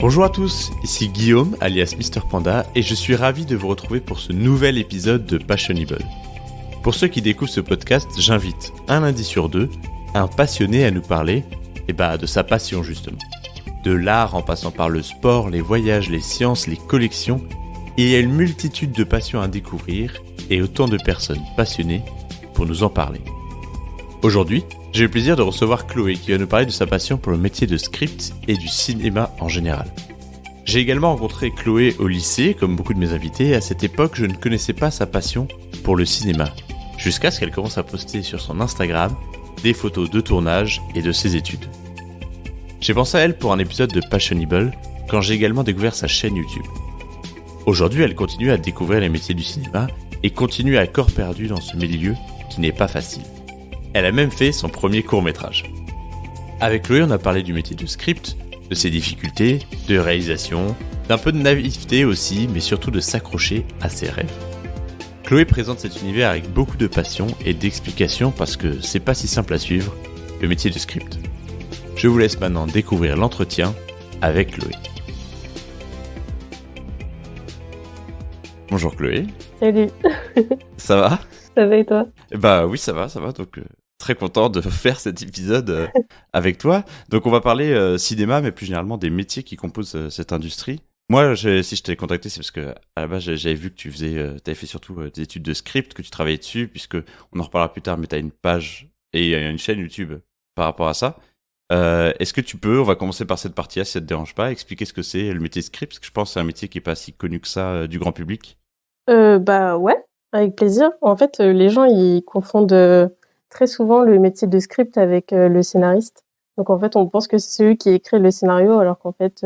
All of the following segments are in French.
Bonjour à tous, ici Guillaume, alias Mister Panda, et je suis ravi de vous retrouver pour ce nouvel épisode de Passionable. Pour ceux qui découvrent ce podcast, j'invite un lundi sur deux un passionné à nous parler de sa passion justement. De l'art en passant par le sport, les voyages, les sciences, les collections, il y a une multitude de passions à découvrir et autant de personnes passionnées pour nous en parler. Aujourd'hui, j'ai le plaisir de recevoir Chloé qui va nous parler de sa passion pour le métier de script et du cinéma en général. J'ai également rencontré Chloé au lycée, comme beaucoup de mes invités, et à cette époque, je ne connaissais pas sa passion pour le cinéma, jusqu'à ce qu'elle commence à poster sur son Instagram des photos de tournage et de ses études. J'ai pensé à elle pour un épisode de Passionable, quand j'ai également découvert sa chaîne YouTube. Aujourd'hui, elle continue à découvrir les métiers du cinéma et continue à corps perdu dans ce milieu qui n'est pas facile. Elle a même fait son premier court-métrage. Avec Chloé, on a parlé du métier de script, de ses difficultés, de réalisation, d'un peu de naïveté aussi, mais surtout de s'accrocher à ses rêves. Chloé présente cet univers avec beaucoup de passion et d'explications parce que c'est pas si simple à suivre, le métier de script. Je vous laisse maintenant découvrir l'entretien avec Chloé. Bonjour Chloé. Salut. Ça va ? Ça va et toi ? Bah oui, ça va. Donc très content de faire cet épisode avec toi. Donc on va parler cinéma, mais plus généralement des métiers qui composent cette industrie. Moi, si je t'ai contacté, c'est parce que à la base j'avais vu que tu avais fait surtout des études de script, que tu travaillais dessus, puisque on en reparlera plus tard. Mais t'as une page et une chaîne YouTube par rapport à ça. Est-ce que tu peux, on va commencer par cette partie-là, si ça te dérange pas, expliquer ce que c'est le métier de script, parce que je pense que c'est un métier qui est pas si connu que ça du grand public. Bah ouais, avec plaisir. En fait, les gens ils confondent très souvent le métier de script avec le scénariste. Donc en fait, on pense que c'est celui qui écrit le scénario, alors qu'en fait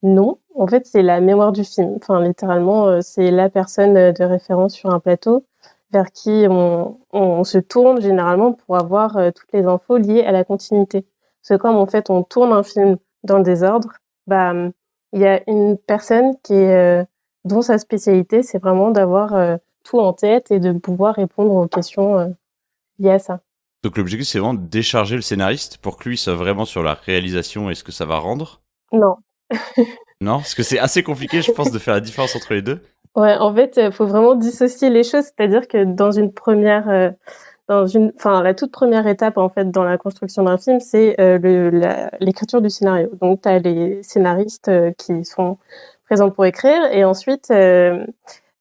non. En fait, c'est la mémoire du film. Enfin, littéralement, c'est la personne de référence sur un plateau vers qui on se tourne généralement pour avoir toutes les infos liées à la continuité. Parce que comme en fait on tourne un film dans le désordre, bah il y a une personne qui est dont sa spécialité, c'est vraiment d'avoir tout en tête et de pouvoir répondre aux questions liées à ça. Donc l'objectif, c'est vraiment de décharger le scénariste pour que lui soit vraiment sur la réalisation et ce que ça va rendre. Non. Non, parce que c'est assez compliqué, je pense, de faire la différence entre les deux. Ouais, en fait, faut vraiment dissocier les choses, c'est-à-dire que dans une première, la toute première étape en fait dans la construction d'un film, c'est l'écriture du scénario. Donc t'as les scénaristes qui sont présents pour écrire, et ensuite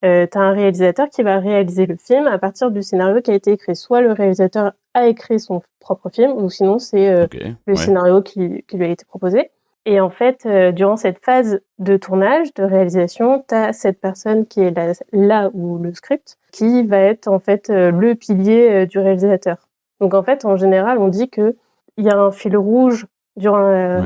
t'as un réalisateur qui va réaliser le film à partir du scénario qui a été écrit. Soit le réalisateur a écrit son propre film, ou sinon c'est le scénario qui lui a été proposé. Et en fait, durant cette phase de tournage, de réalisation, t'as cette personne qui est là où le script, qui va être en fait le pilier du réalisateur. Donc en fait, en général, on dit que il y a un fil rouge durant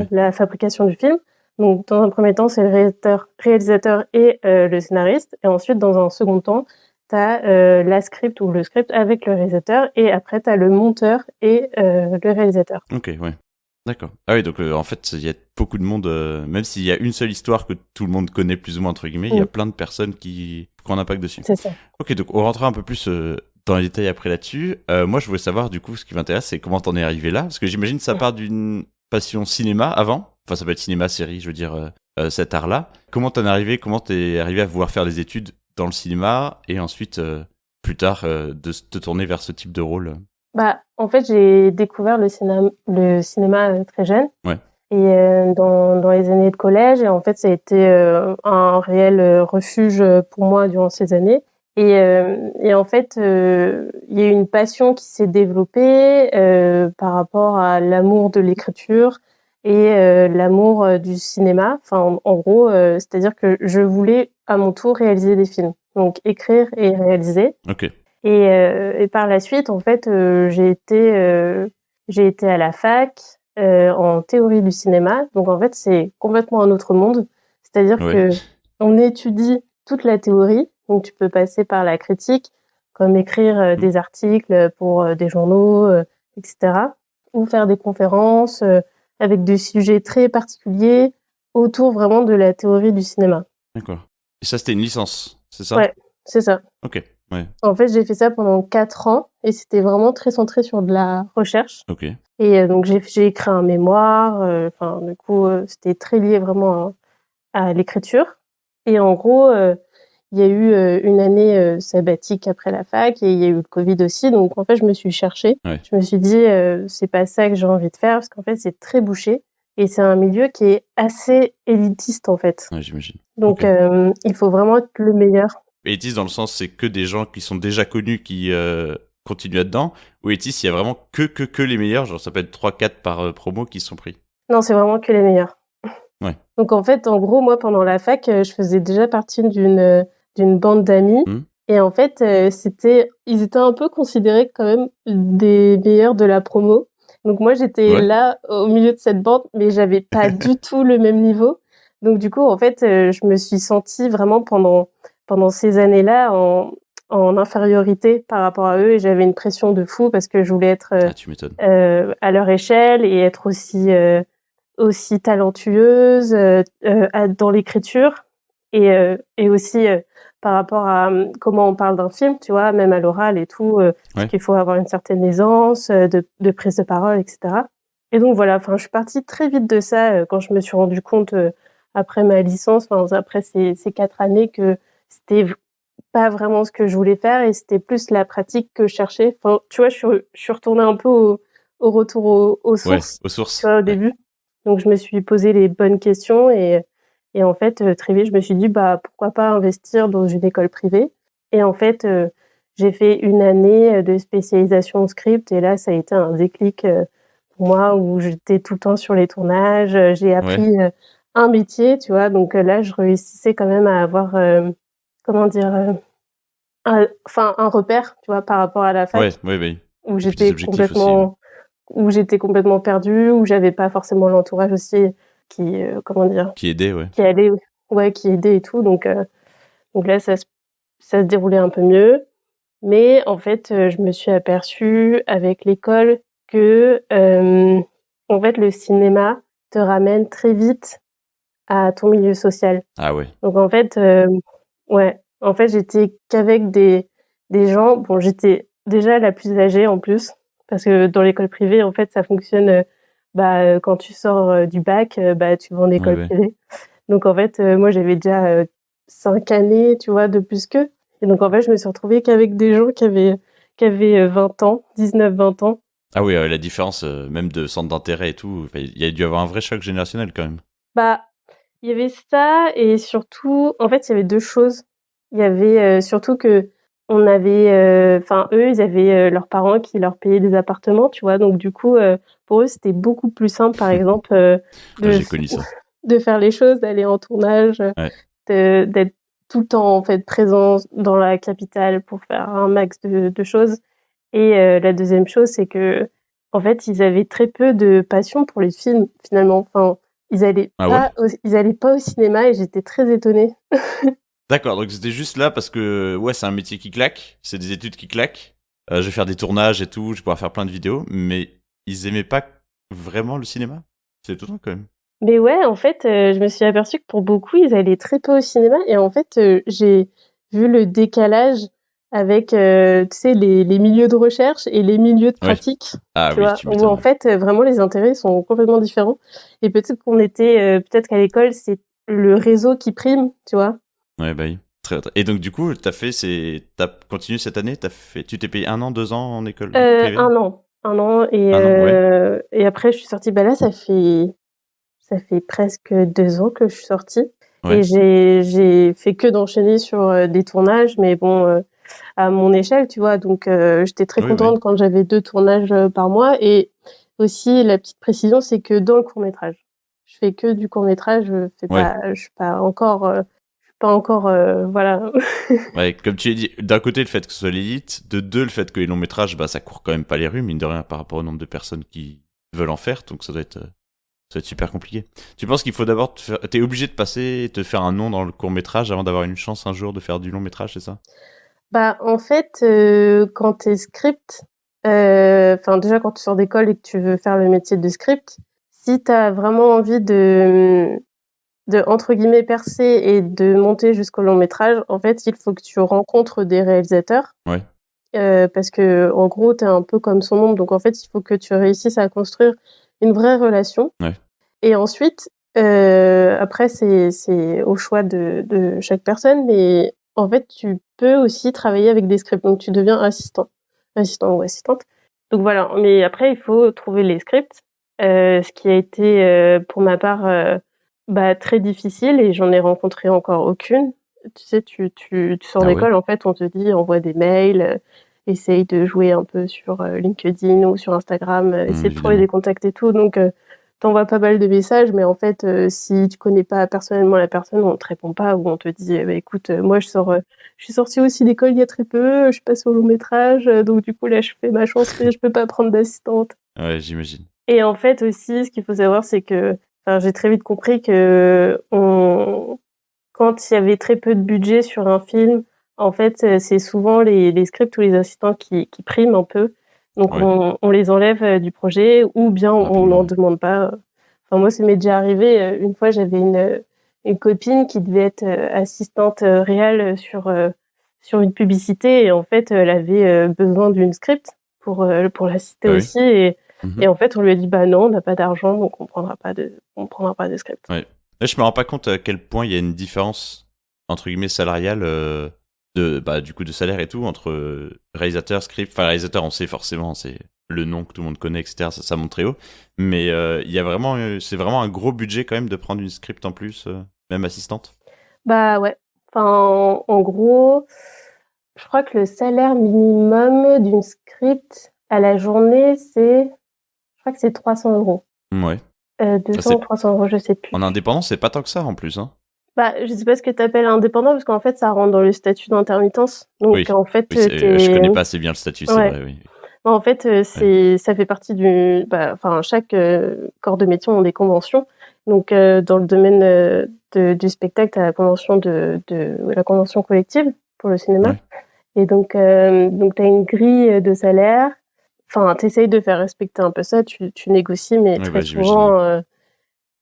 la fabrication du film. Donc dans un premier temps, c'est le réalisateur et le scénariste, et ensuite dans un second temps, t'as la script ou le script avec le réalisateur, et après t'as le monteur et le réalisateur. Ok, ouais. D'accord. Ah oui, donc en fait, il y a beaucoup de monde, même s'il y a une seule histoire que tout le monde connaît plus ou moins, entre guillemets, il y a plein de personnes qui ont un impact dessus. C'est ça. Ok, donc on rentrera un peu plus dans les détails après là-dessus. Moi, je voulais savoir, du coup, ce qui m'intéresse, c'est comment t'en es arrivé là, parce que j'imagine que ça part d'une passion cinéma avant, enfin ça peut être cinéma, série, je veux dire, cet art-là. Comment t'es arrivé à vouloir faire des études dans le cinéma, et ensuite, plus tard, de te tourner vers ce type de rôle? Bah, en fait, j'ai découvert le cinéma très jeune. Ouais. Et dans les années de collège, et en fait, ça a été un réel refuge pour moi durant ces années. Et en fait, il y a eu une passion qui s'est développée par rapport à l'amour de l'écriture et l'amour du cinéma. Enfin, en gros, c'est-à-dire que je voulais à mon tour réaliser des films. Donc, écrire et réaliser. Ok. Et par la suite, en fait, j'ai été à la fac en théorie du cinéma. Donc en fait, c'est complètement un autre monde. C'est-à-dire que on étudie toute la théorie. Donc tu peux passer par la critique, comme écrire des articles pour des journaux, etc. Ou faire des conférences avec des sujets très particuliers autour vraiment de la théorie du cinéma. D'accord. Et ça, c'était une licence, c'est ça ? Ouais, c'est ça. Ok. Ouais. En fait, j'ai fait ça pendant 4 ans et c'était vraiment très centré sur de la recherche. Ok. Et donc j'ai écrit un mémoire. Du coup, c'était très lié vraiment à l'écriture. Et en gros, il y a eu une année sabbatique après la fac et il y a eu le Covid aussi. Donc en fait, je me suis cherchée. Ouais. Je me suis dit, c'est pas ça que j'ai envie de faire parce qu'en fait, c'est très bouché et c'est un milieu qui est assez élitiste en fait. Ouais, j'imagine. Donc Ok. il faut vraiment être le meilleur. Étis dans le sens, c'est que des gens qui sont déjà connus qui continuent là-dedans, ou Étis, il y a vraiment que les meilleurs, genre ça peut être 3-4 par promo qui sont pris. Non, c'est vraiment que les meilleurs. Ouais. Donc en fait, en gros, moi, pendant la fac, je faisais déjà partie d'une bande d'amis. Et en fait, ils étaient un peu considérés quand même des meilleurs de la promo. Donc moi, j'étais là au milieu de cette bande, mais j'avais pas du tout le même niveau. Donc du coup, en fait, je me suis sentie vraiment pendant ces années-là en infériorité par rapport à eux et j'avais une pression de fou parce que je voulais être Tu m'étonnes. à leur échelle et être aussi talentueuse dans l'écriture et aussi par rapport à comment on parle d'un film, tu vois, même à l'oral et tout, parce qu'il faut avoir une certaine aisance de prise de parole, etc. Et donc voilà, enfin, je suis partie très vite de ça quand je me suis rendu compte après ma licence, enfin après ces 4 années que c'était pas vraiment ce que je voulais faire et c'était plus la pratique que je cherchais. Enfin, tu vois, je suis retournée un peu au retour aux sources, aux sources. tu vois, au début. Donc je me suis posé les bonnes questions et en fait très vite je me suis dit bah pourquoi pas investir dans une école privée. Et en fait j'ai fait une année de spécialisation en script et là ça a été un déclic pour moi où j'étais tout le temps sur les tournages, j'ai appris un métier, tu vois. Donc là je réussissais quand même à avoir comment dire un repère, tu vois, par rapport à la fac Oui. où Et puis des j'étais objectifs aussi. où j'étais complètement perdue, où j'avais pas forcément l'entourage aussi qui comment dire Qui aidait, qui aidait et tout. Donc là ça se déroulait un peu mieux, mais en fait je me suis aperçue avec l'école que en fait le cinéma te ramène très vite à ton milieu social. Ah ouais. Donc en fait en fait j'étais qu'avec des gens, bon j'étais déjà la plus âgée en plus parce que dans l'école privée en fait ça fonctionne quand tu sors du bac tu vas en école privée. Donc en fait moi j'avais déjà 5 années, tu vois, de plus qu'eux et donc en fait je me suis retrouvée qu'avec des gens qui avaient 20 ans, 19-20 ans. Ah oui, la différence même de centre d'intérêt et tout, il y a dû avoir un vrai choc générationnel quand même. Bah, il y avait ça et surtout en fait, il y avait 2 choses. Il y avait surtout qu'on avait enfin eux, ils avaient leurs parents qui leur payaient des appartements, tu vois? Donc du coup, pour eux, c'était beaucoup plus simple, par exemple, de J'ai f connu ça. de faire les choses, d'aller en tournage, Ouais. d'être tout le temps, en fait, présent dans la capitale pour faire un max de choses et la deuxième chose, c'est qu'en fait, ils avaient très peu de passion pour les films, finalement. Enfin, Ah ouais? ils allaient pas au cinéma et j'étais très étonnée. D'accord, donc c'était juste là parce que ouais, c'est un métier qui claque, c'est des études qui claquent. Je vais faire des tournages et tout, je vais pouvoir faire plein de vidéos, mais ils aimaient pas vraiment le cinéma. C'est étonnant quand même. Mais ouais, en fait, je me suis aperçue que pour beaucoup, ils allaient très peu au cinéma et en fait, j'ai vu le décalage avec, tu sais, les milieux de recherche et les milieux de Ouais. pratique, Ah tu oui, vois? tu Où en m'étonnes. fait, vraiment les intérêts sont complètement différents et peut-être qu'à l'école, c'est le réseau qui prime, tu vois? Ouais, bah oui. Et donc du coup, t'as continué cette année, tu t'es payé 1 an, 2 ans en école privée? 1 an Un an, ouais. et après je suis sortie. Bah là, ça fait presque 2 ans que je suis sortie et Ouais. j'ai fait que d'enchaîner sur des tournages, mais bon, à mon échelle, tu vois. Donc, j'étais très Oui, bah oui. contente quand j'avais 2 tournages par mois et aussi la petite précision, c'est que dans le court métrage. Je fais que du court métrage, Ouais. je suis pas encore, voilà. Ouais, comme tu as dit, d'un côté le fait que ce soit l'élite, de deux le fait que les longs métrages, bah ça court quand même pas les rues, mine de rien, par rapport au nombre de personnes qui veulent en faire, donc ça doit être super compliqué. Tu penses qu'il faut d'abord t'es obligé de passer et te faire un nom dans le court métrage avant d'avoir une chance un jour de faire du long métrage, c'est ça? Bah, en fait, quand tu es script, enfin, déjà, quand tu sors d'école et que tu veux faire le métier de script, si tu as vraiment envie de entre guillemets «percer» et de monter jusqu'au long métrage, en fait, il faut que tu rencontres des réalisateurs, Ouais. parce qu'en gros, tu es un peu comme son ombre, donc en fait, il faut que tu réussisses à construire une vraie relation Ouais. et ensuite, Après c'est au choix de chaque personne, mais en fait, tu peux aussi travailler avec des scripts, donc tu deviens assistant ou assistante. Donc voilà, mais après il faut trouver les scripts, ce qui a été, pour ma part, très difficile et j'en ai rencontré encore aucune. Tu sais, tu sors Ah ouais? d'école, en fait, on te dit: «Envoie des mails, essaye de jouer un peu sur, LinkedIn ou sur Instagram, essaye de trouver Évidemment. des contacts et tout», donc tu envoies pas mal de messages, mais en fait, si tu connais pas personnellement la personne, on te répond pas ou on te dit: «Eh beh, écoute, moi je suis sortie aussi d'école il y a très peu, je suis passée au long métrage, donc du coup là je fais ma chance, mais je peux pas prendre d'assistante». Ouais, j'imagine. Et en fait aussi, ce qu'il faut savoir, c'est que enfin, j'ai très vite compris qu'on quand il y avait très peu de budget sur un film, en fait, c'est souvent les scripts ou les assistants qui priment un peu. Donc Ouais, on les enlève, du projet ou bien on rapidement, n'en ouais. demande pas. Enfin moi, ça m'est déjà arrivé, une fois j'avais une copine qui devait être, assistante, réal, sur une publicité et en fait, elle avait, besoin d'une script pour l'assister Ah oui? aussi et Mmh. en fait, on lui a dit: «Bah non, on n'a pas d'argent, donc on prendra pas de script». Ouais. Là, je me rends pas compte à quel point il y a une différence, entre guillemets, «salariale», du coup, de salaire et tout, entre, réalisateur, script. Enfin, réalisateur, on sait forcément, c'est le nom que tout le monde connaît et cetera, ça monte très haut. Mais, il y a vraiment, c'est vraiment un gros budget quand même de prendre une script en plus, même assistante? Bah, ouais. Enfin, en gros, je crois que le salaire minimum d'une script à la journée, je crois que c'est 300 €. Ouais. Ah, 200 ou c'est 300 €, je sais plus. en indépendant, c'est pas tant que ça, en plus, hein? Bah, je sais pas ce que tu appelles indépendant parce qu'en fait, ça rentre dans le statut d'intermittence. Donc Oui. en fait, Oui, c'est je tu connais pas assez bien le statut, c'est ouais. vrai, oui. En fait, Ouais. ça fait partie enfin, chaque, corps de métier ont des conventions. Donc, dans le domaine, du spectacle, tu as la convention collective pour le cinéma. Ouais. Et donc tu as une grille, de salaire. Enfin, tu essayes de faire respecter un peu ça, tu négocies, mais Ouais, bah, j'imagine, ouais.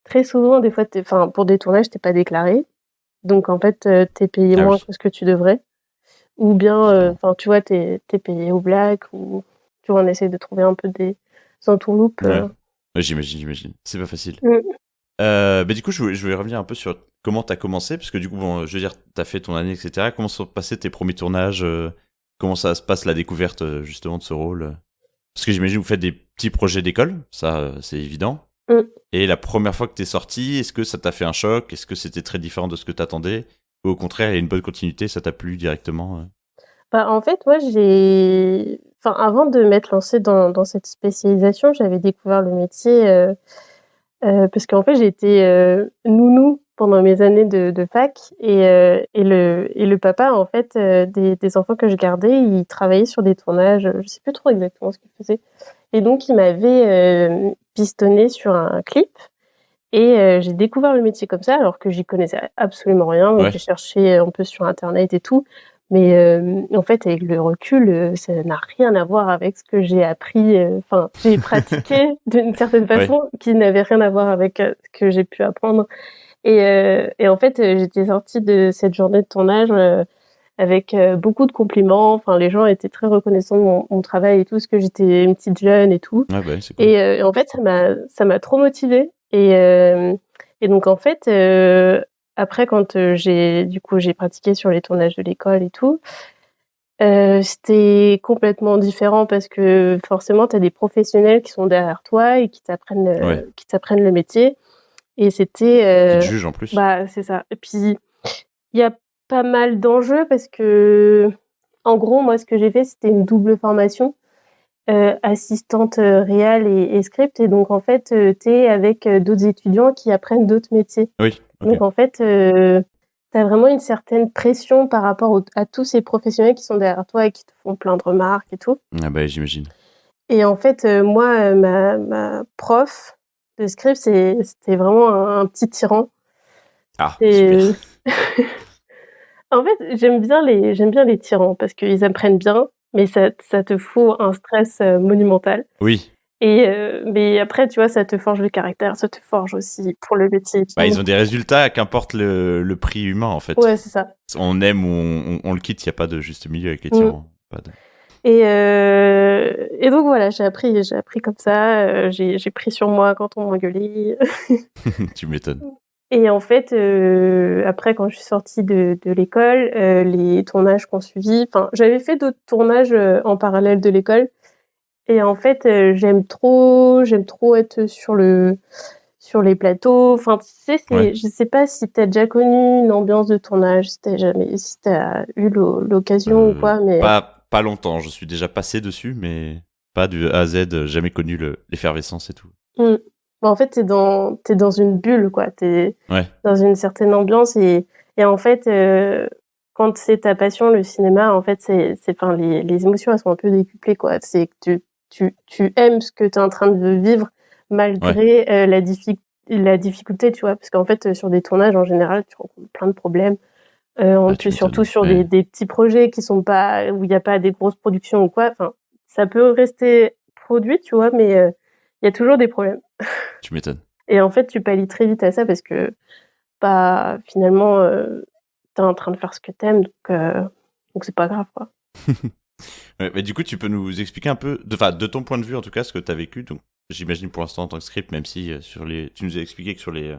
très souvent, des fois, enfin, pour des tournages, tu es pas déclaré. Donc en fait, tu es payé Ah moins oui, que ce que tu devrais ou bien, évidemment. enfin, tu vois, tu es payé au black ou tu vois, on essaie de trouver un peu des entourloupes, Ouais. Ouais, j'imagine. C'est pas facile. mmh. Du coup, je voulais revenir un peu sur comment tu as commencé, parce que du coup, bon, je veux dire, tu as fait ton année, et cetera. Comment sont passés tes premiers tournages? Comment ça se passe la découverte, justement, de ce rôle? Parce que j'imagine que vous faites des petits projets d'école, ça, c'est évident. Mmh. Et la première fois que tu es sorti, est-ce que ça t'a fait un choc? Est-ce que c'était très différent de ce que tu attendais? Ou au contraire, il y a une bonne continuité, ça t'a plu directement? Bah, en fait, moi, enfin, avant de m'être lancée dans cette spécialisation, j'avais découvert le métier, parce qu'en fait, j'ai été, nounou pendant mes années de fac et le papa, en fait, des enfants que je gardais, il travaillait sur des tournages, je sais plus trop exactement ce qu'il faisait et donc il m'avait, pistonnée sur un clip et j'ai découvert le métier comme ça, alors que j'y connaissais absolument rien, donc j'ai Ouais. cherché un peu sur internet et tout. Mais en fait, avec le recul, ça n'a rien à voir avec ce que j'ai appris, enfin, j'ai pratiqué d'une certaine Ouais. façon qui n'avait rien à voir avec, ce que j'ai pu apprendre et en fait, j'étais sortie de cette journée de tournage, avec, beaucoup de compliments. Enfin, les gens étaient très reconnaissants de mon travail et tout, parce que j'étais une petite jeune et tout Ouais, bah, oui, c'est cool. et en fait, ça m'a trop motivée et donc en fait, après quand, j'ai pratiqué sur les tournages de l'école et tout, c'était complètement différent parce que forcément, tu as des professionnels qui sont derrière toi et Ouais. qui t'apprennent le métier et c'était, Qui te juge en plus? bah, c'est ça et puis il y a pas mal d'enjeux parce qu'en gros, moi, ce que j'ai fait, c'était une double formation. Assistante, réal et script et donc en fait, tu es avec, d'autres étudiants qui apprennent d'autres métiers. Oui, OK. Donc en fait, tu as vraiment une certaine pression par rapport à tous ces professionnels qui sont derrière toi et qui te font plein de remarques et tout Ah bah, j'imagine. et en fait, moi, ma prof de script, c'était vraiment un petit tyran Ah, super. et en fait, j'aime bien les tyrans parce qu'ils apprennent bien, mais ça te fout un stress, monumental. Oui. Mais après, tu vois, ça te forge le caractère, ça te forge aussi pour le métier et Bah, ils tout. ont des résultats, qu'importe le prix humain, en fait. Ouais, c'est ça. On aime ou on le quitte, il y a pas de juste milieu avec les Mmh. tyrans. Pas de... Et donc voilà, j'ai appris comme ça. J'ai pris sur moi quand on m'engueulait. Tu m'étonnes. Et en fait, après, quand je suis sortie de l'école, les tournages qu'on suivi, enfin, j'avais fait d'autres tournages en parallèle de l'école. Et en fait, j'aime trop être sur les plateaux. Enfin, tu sais, Ouais. je sais pas si t'as déjà connu une ambiance de tournage, si t'as eu l'occasion ou quoi, mais Pas longtemps, je suis déjà passé dessus, mais pas du A à Z, jamais connu l'effervescence et tout. mmh. Bah, en fait, t'es dans une bulle, quoi. T'es Ouais, dans une certaine ambiance et en fait, quand c'est ta passion, le cinéma, en fait, enfin, les émotions, elles sont un peu décuplées, quoi. C'est que tu aimes ce que tu es en train de vivre ouais. malgré, la difficulté, tu vois? Parce qu'en fait, sur des tournages, en général, tu rencontres plein de problèmes. Ah, tu Surtout m'étonnes. sur Ouais, des petits projets qui sont pas où il y a pas des grosses productions ou quoi. Enfin, ça peut rester produit, tu vois? Mais, il y a toujours des problèmes. tu m'étonnes. Et en fait, tu pallies très vite à ça parce que, bah, finalement, tu es en train de faire ce que tu aimes donc c'est pas grave, quoi. Ouais, mais du coup, tu peux nous expliquer un peu, enfin, de ton point de vue en tout cas, ce que tu as vécu. Donc, j'imagine pour l'instant en tant que script, même si tu nous as expliqué que sur les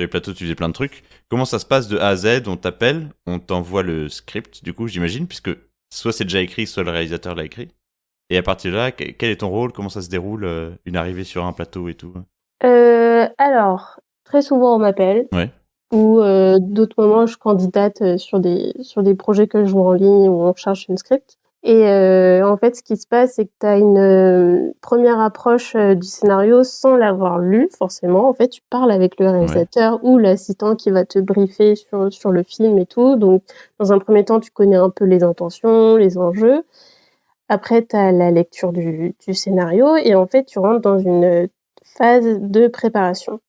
plateaux, tu faisais plein de trucs. Comment ça se passe de A à Z? On t'appelle, on t'envoie le script, du coup, j'imagine, puisque soit c'est déjà écrit, soit le réalisateur l'a écrit. Et à partir de là, quel est ton rôle? Comment ça se déroule, une arrivée sur un plateau et tout? Alors, très souvent, on m'appelle Ouais, ou, d'autres moments, je candidate, sur des projets que je vois en ligne où on cherche une script et en fait, ce qui se passe, c'est que tu as une, 1re approche, du scénario sans l'avoir lu forcément. En fait, tu parles avec le ouais, réalisateur ou l'assistant qui va te briefer sur le film et tout. Donc dans un premier temps, tu connais un peu les intentions, les enjeux. Après, tu as la lecture du scénario et en fait, tu rentres dans une phase de préparation.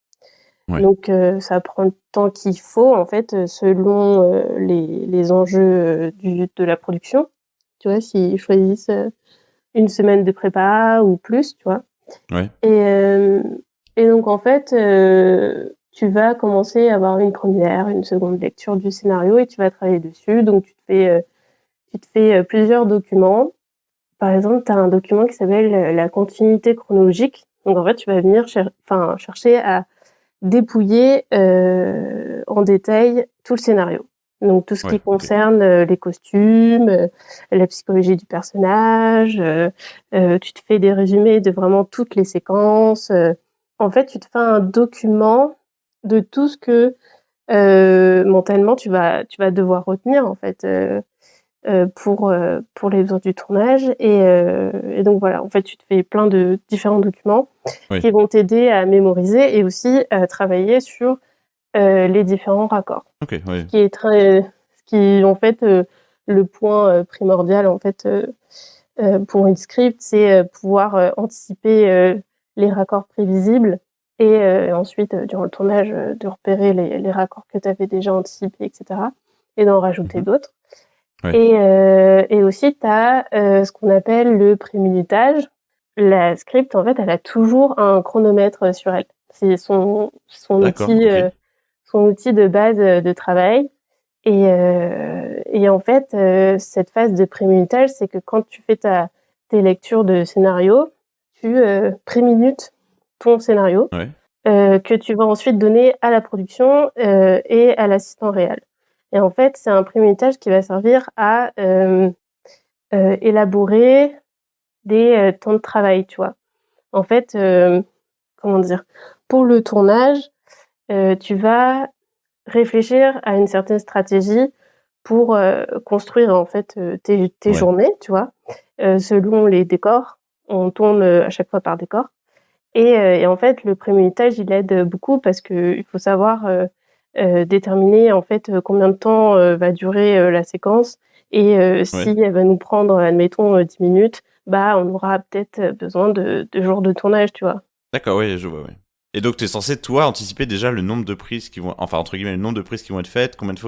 ouais. Donc ça prend le temps qu'il faut en fait, selon, les enjeux, de la production. Tu vois? S'ils choisissent, 1 semaine de prépa ou plus, tu vois? Ouais. Et donc en fait, tu vas commencer à avoir une première, une seconde lecture du scénario et tu vas travailler dessus. Donc tu te fais, plusieurs documents. Par exemple, tu as un document qui s'appelle, la continuité chronologique. Donc en fait, tu vas venir chercher à dépouiller, en détail tout le scénario. Donc tout ce Ouais, qui ok. concerne, les costumes, la psychologie du personnage, tu te fais des résumés de vraiment toutes les séquences, en fait, tu te fais un document de tout ce que, mentalement tu vas devoir retenir en fait, pour les besoins du tournage et donc voilà, en fait, tu te fais plein de différents documents Oui. qui vont t'aider à mémoriser et aussi à travailler sur, les différents raccords. Ok, ouais. Ce qui est en fait, le point, primordial en fait, pour une script, c'est, pouvoir, anticiper, les raccords prévisibles et ensuite, durant le tournage, de repérer les raccords que tu avais déjà anticipés et cetera et d'en rajouter Mhm. d'autres. Ouais. Et aussi tu as, ce qu'on appelle le préminutage. La script, en fait, elle a toujours un chronomètre, sur elle. C'est D'accord, ok. son outil de base, de travail et en fait, cette phase de préminutage, c'est que quand tu fais tes lectures de scénario, tu, préminutes ton scénario, Ouais. que tu vas ensuite donner à la production, et à l'assistant réal. Et en fait, c'est un préméditage qui va servir à, élaborer des, temps de travail, tu vois? En fait, comment dire? Pour le tournage, tu vas réfléchir à une certaine stratégie pour, construire en fait, tes Ouais. journées, tu vois? Selon les décors. On tourne, à chaque fois par décor et en fait, le préméditage, il aide, beaucoup parce qu'il faut savoir, déterminer en fait, combien de temps, va durer, la séquence et si Ouais. elle va nous prendre, admettons, 10 minutes, bah, on aura peut-être, besoin de jours de tournage, tu vois? D'accord, ouais, je vois, ouais. Et donc, t'es censé, toi, anticiper déjà le nombre de prises qui vont, enfin, entre guillemets, le nombre de prises qui vont être faites, combien de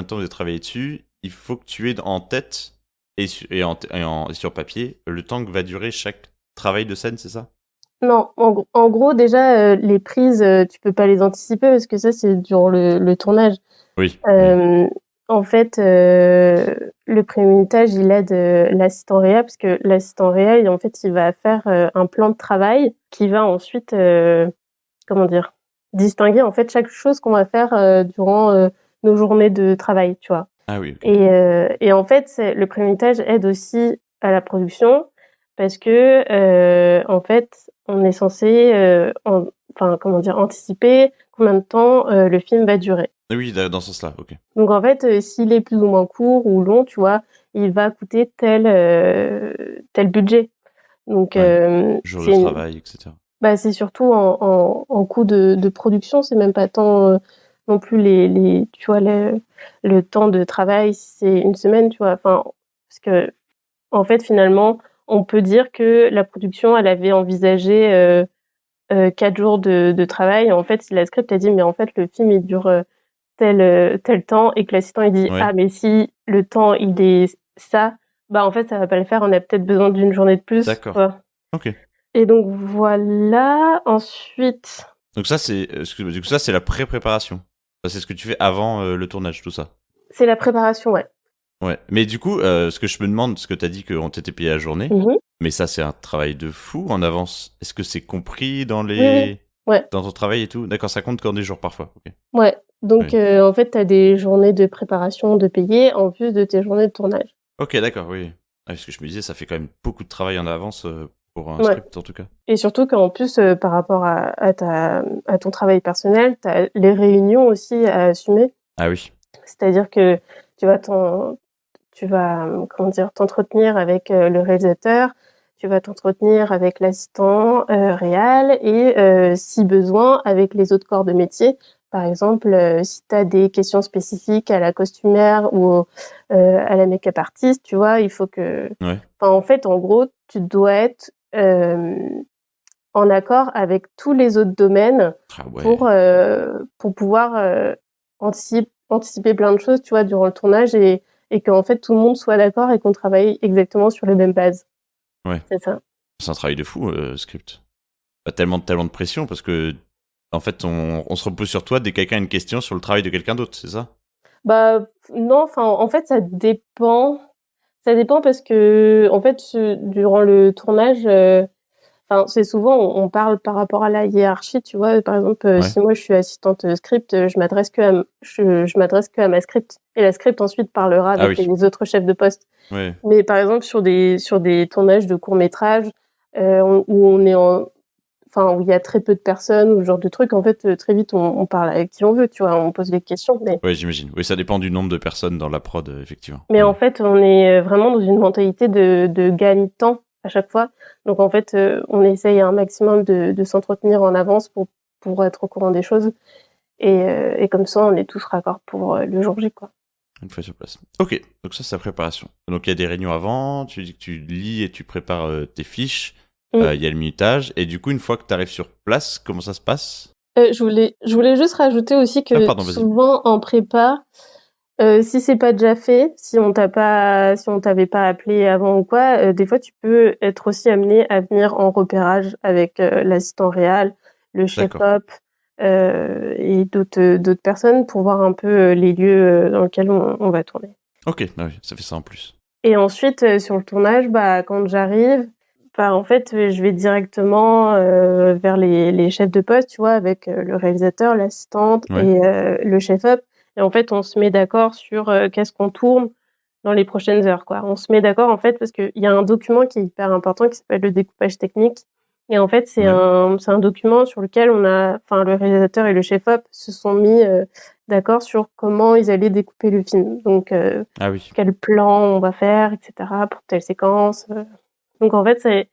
temps vous avez travaillé dessus. Il faut que tu aies en tête et sur papier le temps que va durer chaque travail de scène, c'est ça? Non, en gros déjà, les prises, tu peux pas les anticiper parce que ça, c'est durant le tournage. Oui, oui. Hem, En fait, le prémonitage, il aide, l'assistant réa parce que l'assistant réa, en fait, il va faire, un plan de travail qui va ensuite, comment dire? Distinguer, en fait, chaque chose qu'on va faire, durant, nos journées de travail, tu vois? Ah oui, OK. Et en fait, le prémonitage aide aussi à la production parce que, en fait, on est censé, enfin, comment dire? Anticiper combien de temps, le film va durer. Oui, dans ce sens-là, OK. Donc en fait, s'il est plus ou moins court ou long, tu vois, il va coûter tel budget. Donc Ouais. Jour de c'est une travail et cetera. bah, c'est surtout en coût de production, c'est même pas tant, non plus les tu vois, le temps de travail, si c'est une semaine, tu vois? Enfin, parce qu'en fait, finalement, on peut dire que la production, elle avait envisagé, 4 jours de travail. En fait, si la script a dit: «Mais en fait, le film, il dure, tel temps» et que l'assistant il dit: Ouais, «Ah mais si le temps il est ça, bah, en fait ça va pas le faire, on a peut-être besoin d'une journée de plus», tu d'accord. vois? OK. Et donc voilà, ensuite Donc ça, excuse-moi, du coup, ça, c'est la pré-préparation. Ça, c'est ce que tu fais avant, le tournage, tout ça? c'est la préparation, ouais. Ouais. Mais du coup, ce que je me demande, parce que tu as dit qu'on t'était payé à la journée, Mmh mh. mais ça, c'est un travail de fou en avance. Est-ce que c'est compris Oui, oui. Ouais, dans ton travail et tout? D'accord, ça compte comme des jours parfois, OK. ouais. Donc Oui. en fait, tu as des journées de préparation de payées en plus de tes journées de tournage. OK, d'accord, oui. Ah, parce que je me disais, ça fait quand même beaucoup de travail en avance, pour un Ouais script, en tout cas. et surtout qu'en plus, par rapport à ton travail personnel, tu as les réunions aussi à assumer. Ah oui. C'est-à-dire que tu vas t'en tu vas, comment dire? T'entretenir avec, le réalisateur, tu vas t'entretenir avec l'assistant, réal et si besoin avec les autres corps de métier. Par exemple, si tu as des questions spécifiques à la costumière ou à la make-up artist, tu vois? Il faut que Ouais. enfin, en fait, en gros, tu dois être, en accord avec tous les autres domaines Ah ouais. pour pouvoir, anticiper plein de choses, tu vois, durant le tournage et qu'en fait tout le monde soit d'accord et qu'on travaille exactement sur les mêmes bases. Ouais. C'est ça. C'est un travail de fou, script. Bah, tellement de pression parce que, en fait, on se repose sur toi dès que quelqu'un a une question sur le travail de quelqu'un d'autre, c'est ça? Bah, non, enfin, en fait, ça dépend. Ça dépend parce qu'en fait, durant le tournage, enfin, c'est souvent on parle par rapport à la hiérarchie, tu vois? Par exemple, Ouais. si moi je suis assistante, script, je m'adresse que à ma script et la script ensuite parlera Ah avec oui. les autres chefs de poste. Ouais. Mais par exemple sur des tournages de courts-métrages, où on est en enfin, où il y a très peu de personnes ou ce genre de truc, en fait, très vite on parle avec qui on veut, tu vois? On pose des questions, Ouais, j'imagine. Oui, ça dépend du nombre de personnes dans la prod, effectivement. mais en Ouais. fait, on est, vraiment dans une mentalité de gagne-temps à chaque fois. Donc en fait, on essaye un maximum de s'entretenir en avance pour être au courant des choses et comme ça, on est tous raccords pour, le jour J, quoi. Une fois sur place. OK, donc ça, c'est la préparation. Donc il y a des réunions avant, tu dis que tu lis et tu prépares, tes fiches, Mmh. il y a le minutage et du coup, une fois que tu arrives sur place, comment ça se passe? Je voulais juste rajouter aussi Ah que pardon, vas-y. souvent en prépa, si c'est pas déjà fait, si on t'avait pas appelé avant ou quoi, des fois tu peux être aussi amené à venir en repérage avec, l'assistant réal, le chef D'accord. op, et d'autres personnes pour voir un peu, les lieux, dans lesquels on va tourner. OK, ah oui, ça fait ça en plus. Et ensuite, sur le tournage, bah, quand j'arrive, bah, en fait, je vais directement, vers les chefs de poste, tu vois? Avec, le réalisateur, l'assistante Ouais. et le chef op et en fait, on se met d'accord sur, qu'est-ce qu'on tourne dans les prochaines heures, quoi. On se met d'accord, en fait, parce qu'il y a un document qui est hyper important qui s'appelle le découpage technique et en fait, Ouais. c'est un document sur lequel le réalisateur et le chef op se sont mis, d'accord sur comment ils allaient découper le film. Donc Ah oui. quel plan on va faire et cetera pour telle séquence, donc en fait, c'est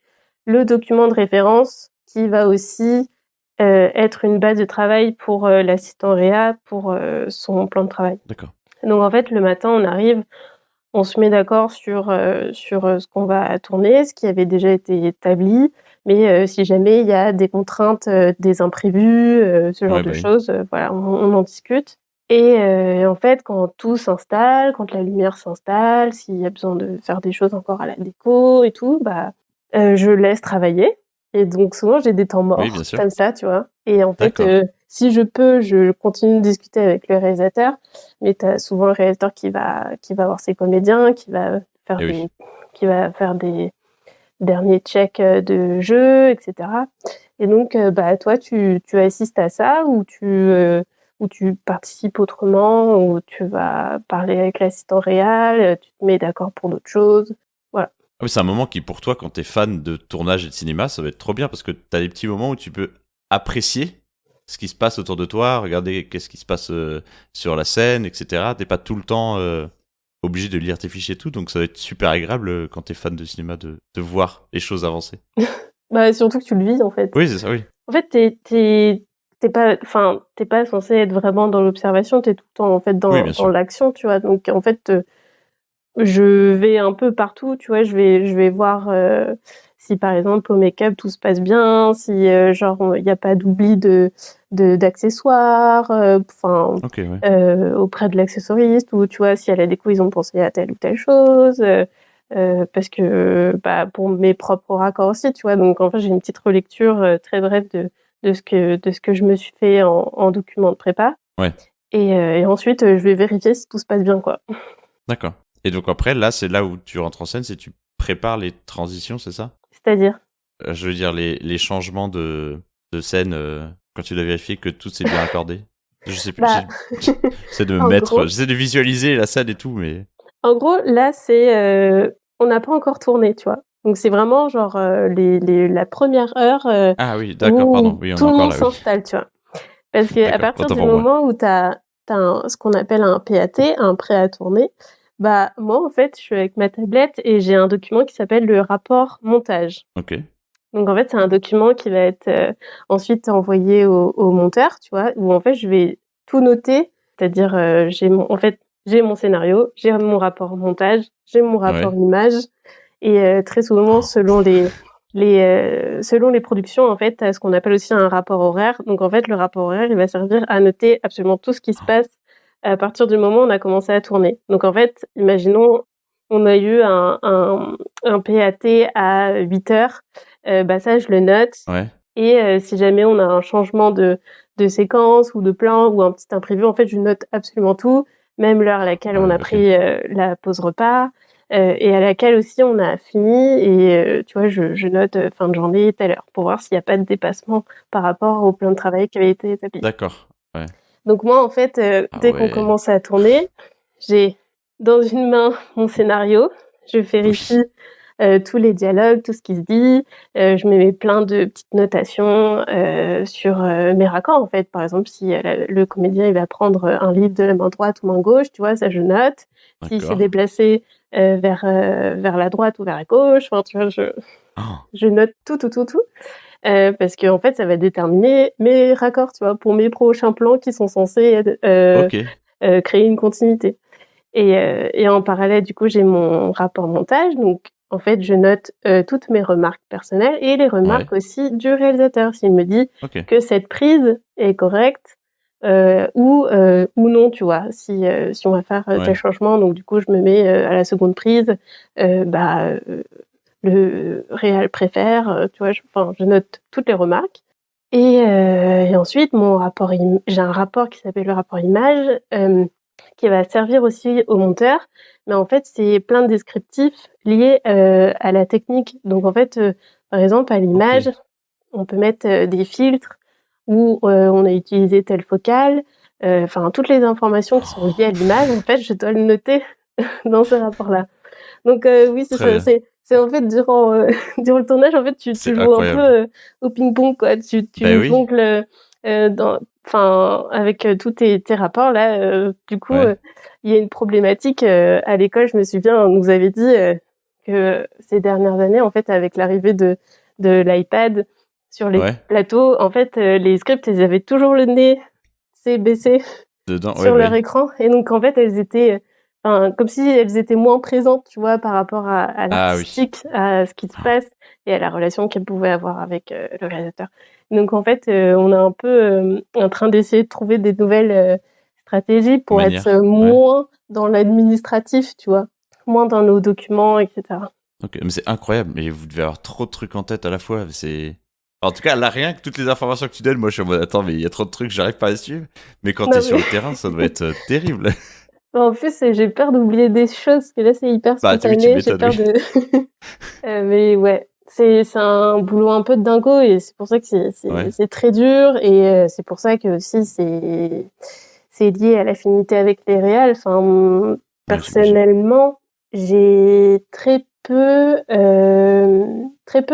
le document de référence qui va aussi, être une base de travail pour, l'assistant réa pour, son plan de travail. D'accord. Donc en fait, le matin, on arrive, on se met d'accord sur, ce qu'on va tourner, ce qui avait déjà été établi, mais si jamais il y a des contraintes, des imprévus, ce genre Ouais, de bah, oui. choses, voilà, on en discute et en fait, quand tout s'installe, quand la lumière s'installe, s'il y a besoin de faire des choses encore à la déco et tout, bah, je laisse travailler Et donc souvent j'ai des temps Oui, morts bien sûr. comme ça, tu vois. Et en fait, D'accord. si je peux, je continue de discuter avec le réalisateur, mais t'as souvent le réalisateur qui va voir ses comédiens, faire Eh des oui. qui va faire des derniers checks de jeu, etc. Et donc, bah, toi, tu assistes à ça ou tu participes autrement, ou tu vas parler avec l'assistant réal, tu te mets d'accord pour d'autres choses. Voilà. Ah oui, c'est un moment qui, pour toi, quand t'es fan de tournage et de cinéma, ça va être trop bien parce que t'as des petits moments où tu peux apprécier ce qui se passe autour de toi, regarder qu'est-ce qui se passe sur la scène, etc. T'es pas tout le temps obligé de lire tes fiches et tout, donc ça va être super agréable quand t'es fan de cinéma de voir les choses avancer. Bah, surtout que tu le vis, en fait. Oui, c'est ça, oui. En fait, t'es pas censé être vraiment dans l'observation, t'es tout le temps, en fait, Oui, bien dans sûr. l'action, tu vois? Donc en fait, je vais un peu partout, tu vois? Je vais voir, si par exemple au make-up tout se passe bien, si, genre, il y a pas d'oubli d'accessoires, enfin, Ok, ouais. auprès de l'accessoriste, ou tu vois, si à la déco ils ont pensé à telle ou telle chose, parce que, bah, pour mes propres raccords aussi, tu vois? Donc en fait, j'ai une petite relecture, très brève de ce que je me suis fait en document de prépa, Ouais, et ensuite, je vais vérifier si tout se passe bien, quoi. d'accord. Et donc après, là, c'est là où tu rentres en scène, c'est tu prépares les transitions, c'est ça? C'est-à-dire? Je veux dire, les changements de scène, quand tu dois vérifier que tout s'est bien accordé? Je sais plus, Bah, j'essaie de me en mettre, gros j'essaie de visualiser la scène et tout, mais là, on n'a pas encore tourné, tu vois? Donc c'est vraiment genre, la première heure, ah oui, d'accord, pardon, où oui, on est tout le encore monde là, oui. s'installe, tu vois? Parce qu'à D'accord, partir autant du pour moi. moment où tu as ce qu'on appelle un PAT, un prêt à tourner, bah, moi, en fait, je suis avec ma tablette et j'ai un document qui s'appelle le rapport montage. OK, Donc en fait, c'est un document qui va être, ensuite envoyé au monteur, tu vois? Où en fait, je vais tout noter, c'est-à-dire, j'ai mon scénario, j'ai mon rapport montage, j'ai mon rapport ouais. image, et très souvent selon les productions, en fait, tu as ce qu'on appelle aussi un rapport horaire. Donc en fait, le rapport horaire, il va servir à noter absolument tout ce qui se passe à partir du moment où on a commencé à tourner. Donc en fait, imaginons, on a eu un PAT à 8h, bah, ça je le note, Ouais. et si jamais on a un changement de séquence ou de plan ou un petit imprévu, en fait, je note absolument tout, même l'heure à laquelle Ah on ouais, a OK. pris, la pause repas, et à laquelle aussi on a fini, et tu vois, je note, fin de journée, telle heure, pour voir s'il y a pas de dépassement par rapport au plan de travail qui avait été établi. D'accord, ouais. Donc moi, en fait, Ah dès qu'on ouais. commence à tourner, j'ai dans une main mon scénario, je Oui. vérifie, tous les dialogues, tout ce qui se dit, je me mets plein de petites notations, sur, mes raccords, en fait. Par exemple, si, le comédien, il va prendre, un livre de la main droite ou main gauche, tu vois? Ça, je note. S'il s'est D'accord. déplacé, vers la droite ou vers la gauche, enfin, tu vois? Oh, Je note tout, tout, tout, tout, parce qu'en fait, ça va déterminer mes raccords, tu vois? Pour mes prochains plans qui sont censés être, OK. créer une continuité. Et en parallèle, du coup, j'ai mon rapport montage. Donc en fait, je note, toutes mes remarques personnelles et les Ouais. remarques aussi du réalisateur. S'il me dit OK. que cette prise est correcte, ou non, tu vois? Si on va faire, tel Ouais. changement, donc du coup, je me mets, à la seconde prise, bah, le réal préfère, tu vois? Je note toutes les remarques, et ensuite j'ai un rapport qui s'appelle le rapport image, qui va servir aussi au monteur, mais en fait, c'est plein de descriptifs liés, à la technique. Donc en fait, par exemple, à l'image, OK. on peut mettre, des filtres, ou on a utilisé telle focale, enfin toutes les informations qui sont liées à l'image, en fait, je dois le noter dans ce rapport-là. Donc oui, c'est Très ça, bien. c'est en fait durant, durant le tournage, en fait, tu C'est joues un peu, incroyable. au ping-pong, quoi. Ben Tu oui. jongles, avec, tous tes rapports là, du coup, Ouais. il y a une problématique, à l'école, je me souviens, on nous avait dit, que ces dernières années, en fait, avec l'arrivée de l'iPad sur les Ouais. plateaux, en fait, les scripts, ils avaient toujours le nez, tu sais, baissé Dedans, ouais, sur bah leur oui. écran, et donc en fait, elles étaient, enfin, comme si elles étaient moins présentes, tu vois? Par rapport à Ah oui. l'artistique, à ce qui se passe et à la relation qu'elles pouvaient avoir avec, le réalisateur. Donc en fait, on est un peu, en train d'essayer de trouver des nouvelles, stratégies pour être, Manière. Ouais. moins dans l'administratif, tu vois? Moins dans nos documents, et cetera. OK. Mais c'est incroyable, mais vous devez avoir trop de trucs en tête à la fois. C'est En tout cas, là, rien que toutes les informations que tu donnes, moi, je suis en mode, attends, mais il y a trop de trucs, j'arrive pas à suivre. Mais quand Non, t'es sur mais le terrain, ça doit être terrible. en plus, j'ai peur d'oublier des choses, parce que là, c'est hyper Bah, oui, tu spontané, j'ai m'étonnes, peur oui. de... mais ouais, c'est un boulot un peu de dingo, et c'est pour ça que Ouais, c'est très dur, et c'est pour ça que aussi, c'est lié à l'affinité avec les réals. Enfin, ouais, j'imagine. personnellement, j'ai très peu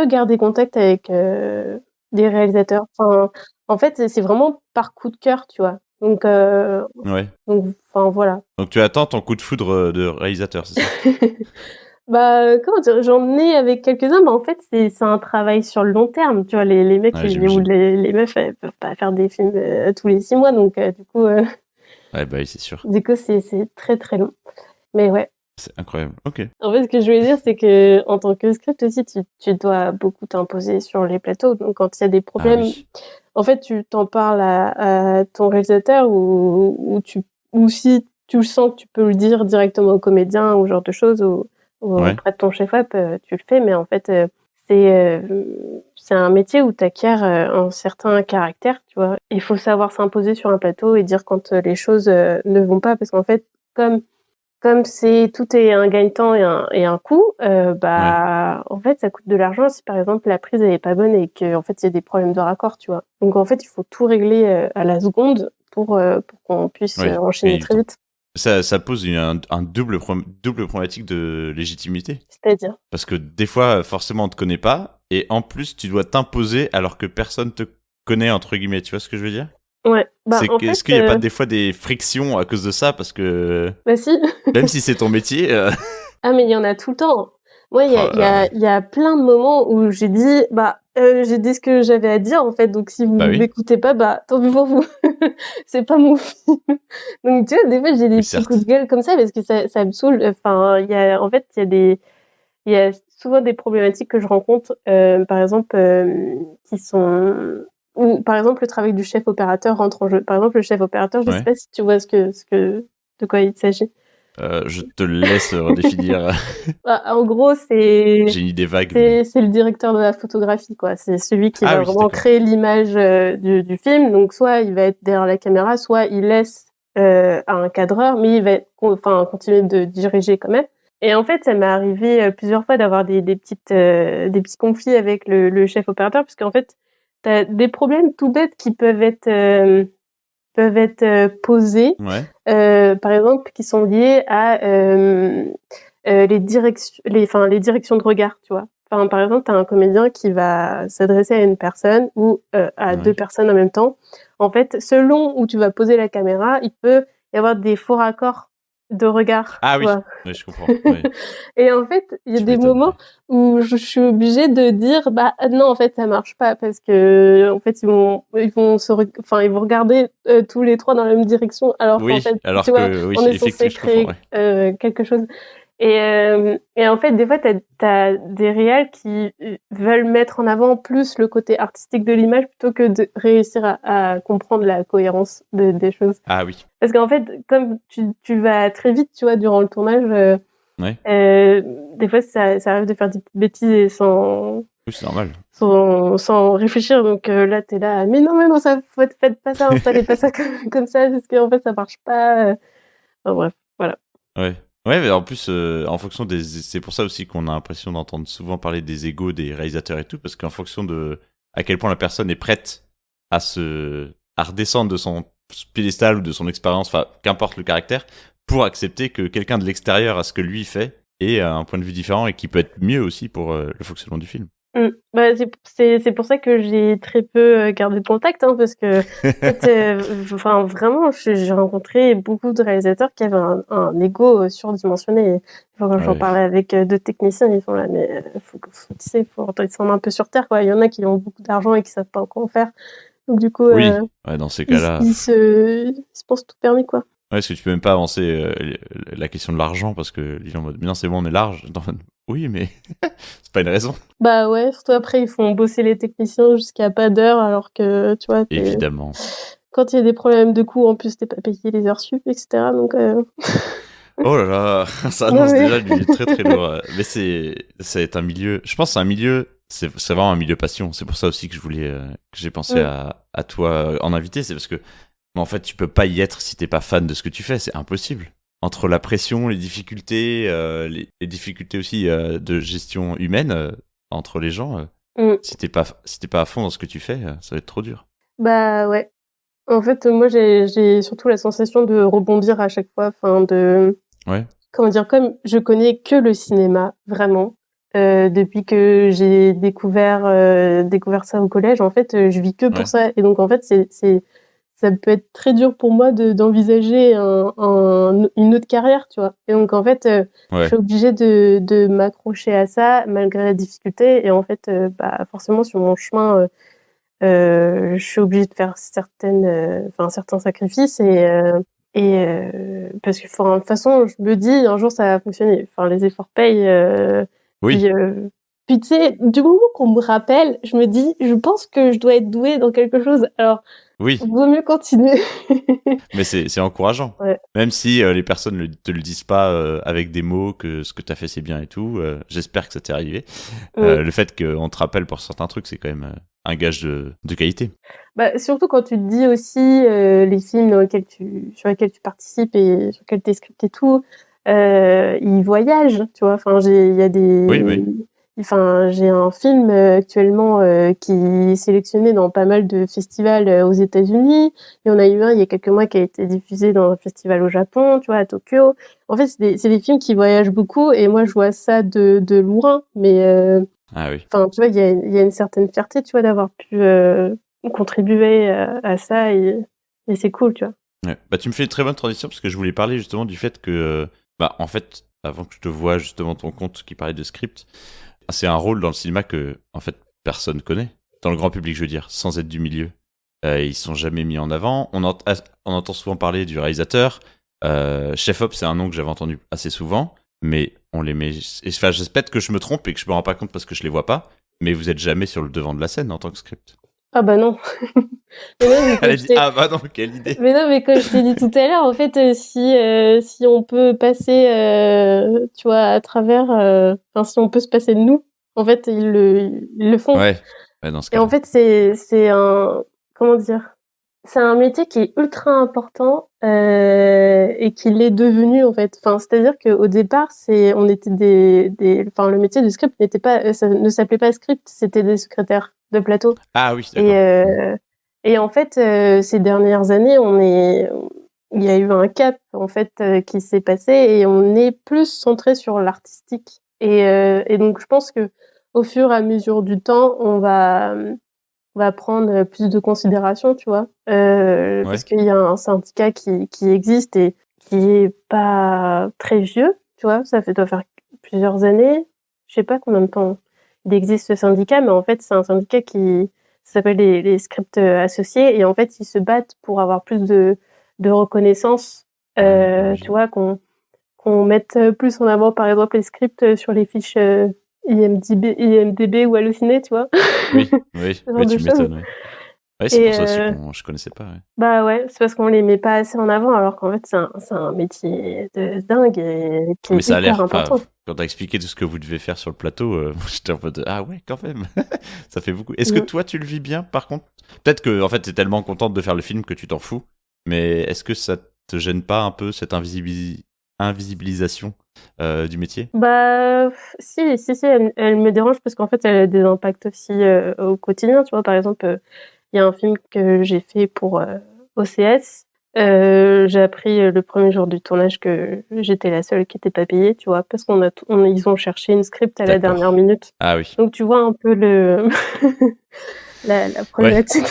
gardé contact avec des réalisateurs. Enfin, en fait, c'est vraiment par coup de cœur, tu vois. Ouais. Enfin, voilà. Donc, tu attends ton coup de foudre de réalisateur, c'est ça? Bah, comment dire? J'en ai avec quelques-uns, mais en fait, c'est un travail sur le long terme, tu vois? Les mecs Ouais, ou j'imagine. les meufs, elles peuvent pas faire des films tous les 6 mois, donc Ouais, bah oui, c'est sûr. c'est très très long. Mais ouais. C'est incroyable. Ok. En fait, ce que je voulais dire, c'est que en tant que script aussi, tu dois beaucoup t'imposer sur les plateaux. Donc, quand il y a des Ah problèmes, oui. en fait, tu t'en parles à ton réalisateur ou si tu le sens que tu peux le dire directement au comédien ou ce genre de choses ou Ouais. auprès de ton chef-op, tu le fais. Mais en fait, c'est un métier où tu acquiers un certain caractère, tu vois. Il faut savoir s'imposer sur un plateau et dire quand les choses ne vont pas, parce qu'en fait, comme tout est un gagne-temps et un coût, Ouais. bah, en fait, ça coûte de l'argent si, par exemple, la prise elle est pas bonne et qu'en fait, il y a des problèmes de raccord, tu vois? Donc en fait, il faut tout régler, à la seconde pour qu'on puisse, Oui. enchaîner Et très vite. ça pose un double problématique de légitimité. C'est-à-dire? Parce que des fois, forcément, on te connaît pas. Et en plus, tu dois t'imposer alors que personne te connaît, entre guillemets. Tu vois ce que je veux dire? Ouais, bah, C'est en que, fait, est-ce qu'il n'y a pas des fois des frictions à cause de ça? Parce que bah, si. même si c'est ton métier, Ah mais il y en a tout le temps. Moi, oh là là, ouais. il y a plein de moments où j'ai dit ce que j'avais à dire, en fait, donc si vous Bah oui, m'écoutez pas, bah, tant pis pour vous. C'est pas mon film. Donc tu vois, des fois, j'ai des oui, petits coups de certes. gueule comme ça parce que ça me saoule. Enfin, en fait, il y a souvent des problématiques que je rencontre, par exemple, qui sont ou par exemple, le travail du chef opérateur rentre en jeu. Par exemple, le chef opérateur, je sais Ouais. pas si tu vois de quoi il s'agit? Je te laisse redéfinir. Bah, en gros, c'est J'ai une idée vague, mais. c'est le directeur de la photographie, quoi. C'est celui qui Ah va oui, vraiment d'accord. créer l'image, du film. Donc soit il va être derrière la caméra, soit il laisse, à un cadreur, mais il va être continuer de diriger quand même. Et en fait, ça m'est arrivé, plusieurs fois d'avoir des petits conflits avec le chef opérateur, parce qu'en fait, tu as des problèmes tout bêtes qui peuvent être, posés, Ouais. par exemple, qui sont liés à, les directions de regard, tu vois? Enfin, par exemple, tu as un comédien qui va s'adresser à une personne ou, à 2 Ouais. personnes en même temps. En fait, selon où tu vas poser la caméra, il peut y avoir des faux raccords de regard, Ah tu oui. vois? Oui, je comprends. Ouais. Et en fait, il y a Tu des m'étonnes. moments Ouais. où je suis obligée de dire: «Bah, non, en fait, ça marche pas», parce qu'en fait, ils vont regarder, tous les 3 dans la même direction, alors qu'en Oui, fait, tu alors vois, que oui, on est censé effectivement, je comprends. créer, Ouais. quelque chose. Et en fait, des fois, t'as des réals qui, veulent mettre en avant plus le côté artistique de l'image plutôt que de réussir à comprendre la cohérence des choses. Ah oui. Parce qu'en fait, comme tu vas très vite, tu vois, durant le tournage, Ouais. Heu, des fois, ça arrive de faire des petites bêtises et Oui, c'est normal. sans réfléchir, donc là, tu es là: mais non, ça faites pas ça, installez pas ça comme ça parce qu'en fait, ça marche pas», enfin bref, voilà. Ouais. Ouais, mais en plus, en fonction des c'est pour ça aussi qu'on a l'impression d'entendre souvent parler des égos des réalisateurs et tout, parce qu'en fonction de à quel point la personne est prête à redescendre de son piédestal ou de son expérience, enfin, qu'importe le caractère, pour accepter que quelqu'un de l'extérieur à ce que lui fait ait un point de vue différent et qui peut être mieux aussi pour le fonctionnement du film. Mmh. Bah, c'est pour ça que j'ai très peu, gardé de contact, hein, parce que, en fait, enfin, vraiment, j'ai rencontré beaucoup de réalisateurs qui avaient un ego, surdimensionné. Enfin, quand j'en Ouais. parlais avec, d'autres techniciens, ils sont là: «Mais, faut tu sais, faut redescendre un peu sur terre, quoi». Il y en a qui ont beaucoup d'argent et qui savent pas quoi en faire. Donc du coup, Oui, ouais, dans ces cas-là. ils se pensent tout permis, quoi. Ouais, parce que tu peux même pas avancer la question de l'argent parce que les gens vont dire, mais non, c'est bon, on est large. Oui, mais c'est pas une raison. Bah, ouais, surtout après, ils font bosser les techniciens jusqu'à pas d'heure alors que, tu vois, Évidemment. quand il y a des problèmes de coût, en plus, tu pas payé les heures sup et cetera, donc Oh là là, ça non annonce mais déjà du très très lourd. Mais c'est un milieu, je pense que c'est un milieu c'est vraiment un milieu passion. C'est pour ça aussi que que j'ai pensé à toi en invité. C'est parce que, en fait, tu peux pas y être si t'es pas fan de ce que tu fais. C'est impossible. Entre la pression, les difficultés, les difficultés aussi de gestion humaine entre les gens, si t'es pas à fond dans ce que tu fais, ça va être trop dur. Bah ouais. En fait, moi, j'ai surtout la sensation de rebondir à chaque fois, enfin Ouais. comment dire, comme je connais que le cinéma, vraiment, depuis que j'ai découvert ça au collège, en fait, je vis que pour Ouais. ça. Et donc, en fait, ça peut être très dur pour moi d'envisager une autre carrière, tu vois. Et donc, en fait, je Ouais. suis obligée de m'accrocher à ça malgré la difficulté. Et en fait, bah, forcément, sur mon chemin, je suis obligée de faire certains sacrifices parce que, enfin, de toute façon, je me dis, un jour, ça va fonctionner. Enfin, les efforts payent. Oui. Puis, tu sais, du moment qu'on me rappelle, je me dis, je pense que je dois être douée dans quelque chose. Alors, Oui. vaut mieux continuer. Mais c'est encourageant. Ouais. Même si les personnes ne te le disent pas avec des mots que ce que tu as fait c'est bien et tout, j'espère que ça t'est arrivé. Le fait qu'on te rappelle pour certains trucs, c'est quand même un gage de qualité. Bah, surtout quand tu te dis aussi les films sur lesquels tu participes et sur lesquels tu es script et tout, ils voyagent, tu vois. Enfin, il y a Oui, oui. Enfin, j'ai un film actuellement qui est sélectionné dans pas mal de festivals aux États-Unis. Il y en a eu un il y a quelques mois qui a été diffusé dans un festival au Japon, tu vois, à Tokyo. En fait, c'est des films qui voyagent beaucoup et moi, je vois ça de loin. Mais Ah oui. enfin, tu vois, il y a une certaine fierté, tu vois, d'avoir pu contribuer à ça et c'est cool, tu vois. Ouais. Bah, tu me fais une très bonne transition parce que je voulais parler justement du fait que, bah, en fait, avant que je te vois justement ton compte qui parlait de script, c'est un rôle dans le cinéma que, en fait, personne connaît. Dans le grand public, je veux dire, sans être du milieu. Ils sont jamais mis en avant. On entend souvent parler du réalisateur. Chef Op, c'est un nom que j'avais entendu assez souvent, mais on les met. Enfin, j'espère que je me trompe et que je me rends pas compte parce que je les vois pas. Mais vous êtes jamais sur le devant de la scène en tant que script. Ah bah non. Mais non, mais Elle a dit ah bah non, quelle idée. Mais non, mais comme je t'ai dit tout à l'heure, en fait, si on peut passer, tu vois, à travers, enfin, si on peut se passer de nous, en fait, ils le font. Ouais. Ouais, dans ce Et en cas-là. fait, comment dire? C'est un métier qui est ultra important et qui l'est devenu en fait. Enfin, c'est-à-dire qu'au départ, on était enfin, le métier de script n'était pas, ça ne s'appelait pas script, c'était des secrétaires de plateau. Ah oui, Et d'accord. et en fait, ces dernières années, il y a eu un cap en fait qui s'est passé et on est plus centré sur l'artistique. Et donc, je pense que au fur et à mesure du temps, on va prendre plus de considération, tu vois, Ouais. parce qu'il y a un syndicat qui existe et qui est pas très vieux, tu vois, doit faire plusieurs années, je sais pas combien de temps il existe ce syndicat, mais en fait c'est un syndicat qui s'appelle les scripts associés et en fait ils se battent pour avoir plus de reconnaissance, tu vois, qu'on mette plus en avant par exemple les scripts sur les fiches IMDb ou Allociné, tu vois. Oui, oui, Ce genre oui, de tu choses. m'étonnes. Ouais, ouais c'est Et pour ça aussi qu'on je connaissais pas. Ouais. bah ouais, c'est parce qu'on les met pas assez en avant, alors qu'en fait, c'est un métier de dingue et qui Mais est ça a hyper l'air. Enfin, important. quand t'as expliqué tout ce que vous devez faire sur le plateau, j'étais en mode ah ouais, quand même. Ça fait beaucoup. Est-ce que Mm. toi tu le vis bien par contre? Peut-être que en fait t'es tellement contente de faire le film que tu t'en fous. Mais est-ce que ça te gêne pas un peu cette invisibilisation du métier? Bah, si, elle me dérange parce qu'en fait, elle a des impacts aussi au quotidien. Tu vois, par exemple, il y a un film que j'ai fait pour OCS. J'ai appris le premier jour du tournage que j'étais la seule qui n'était pas payée, tu vois, parce ils ont cherché une script à la dernière D'accord. minute. Ah oui. Donc, tu vois un peu la Ouais. problématique.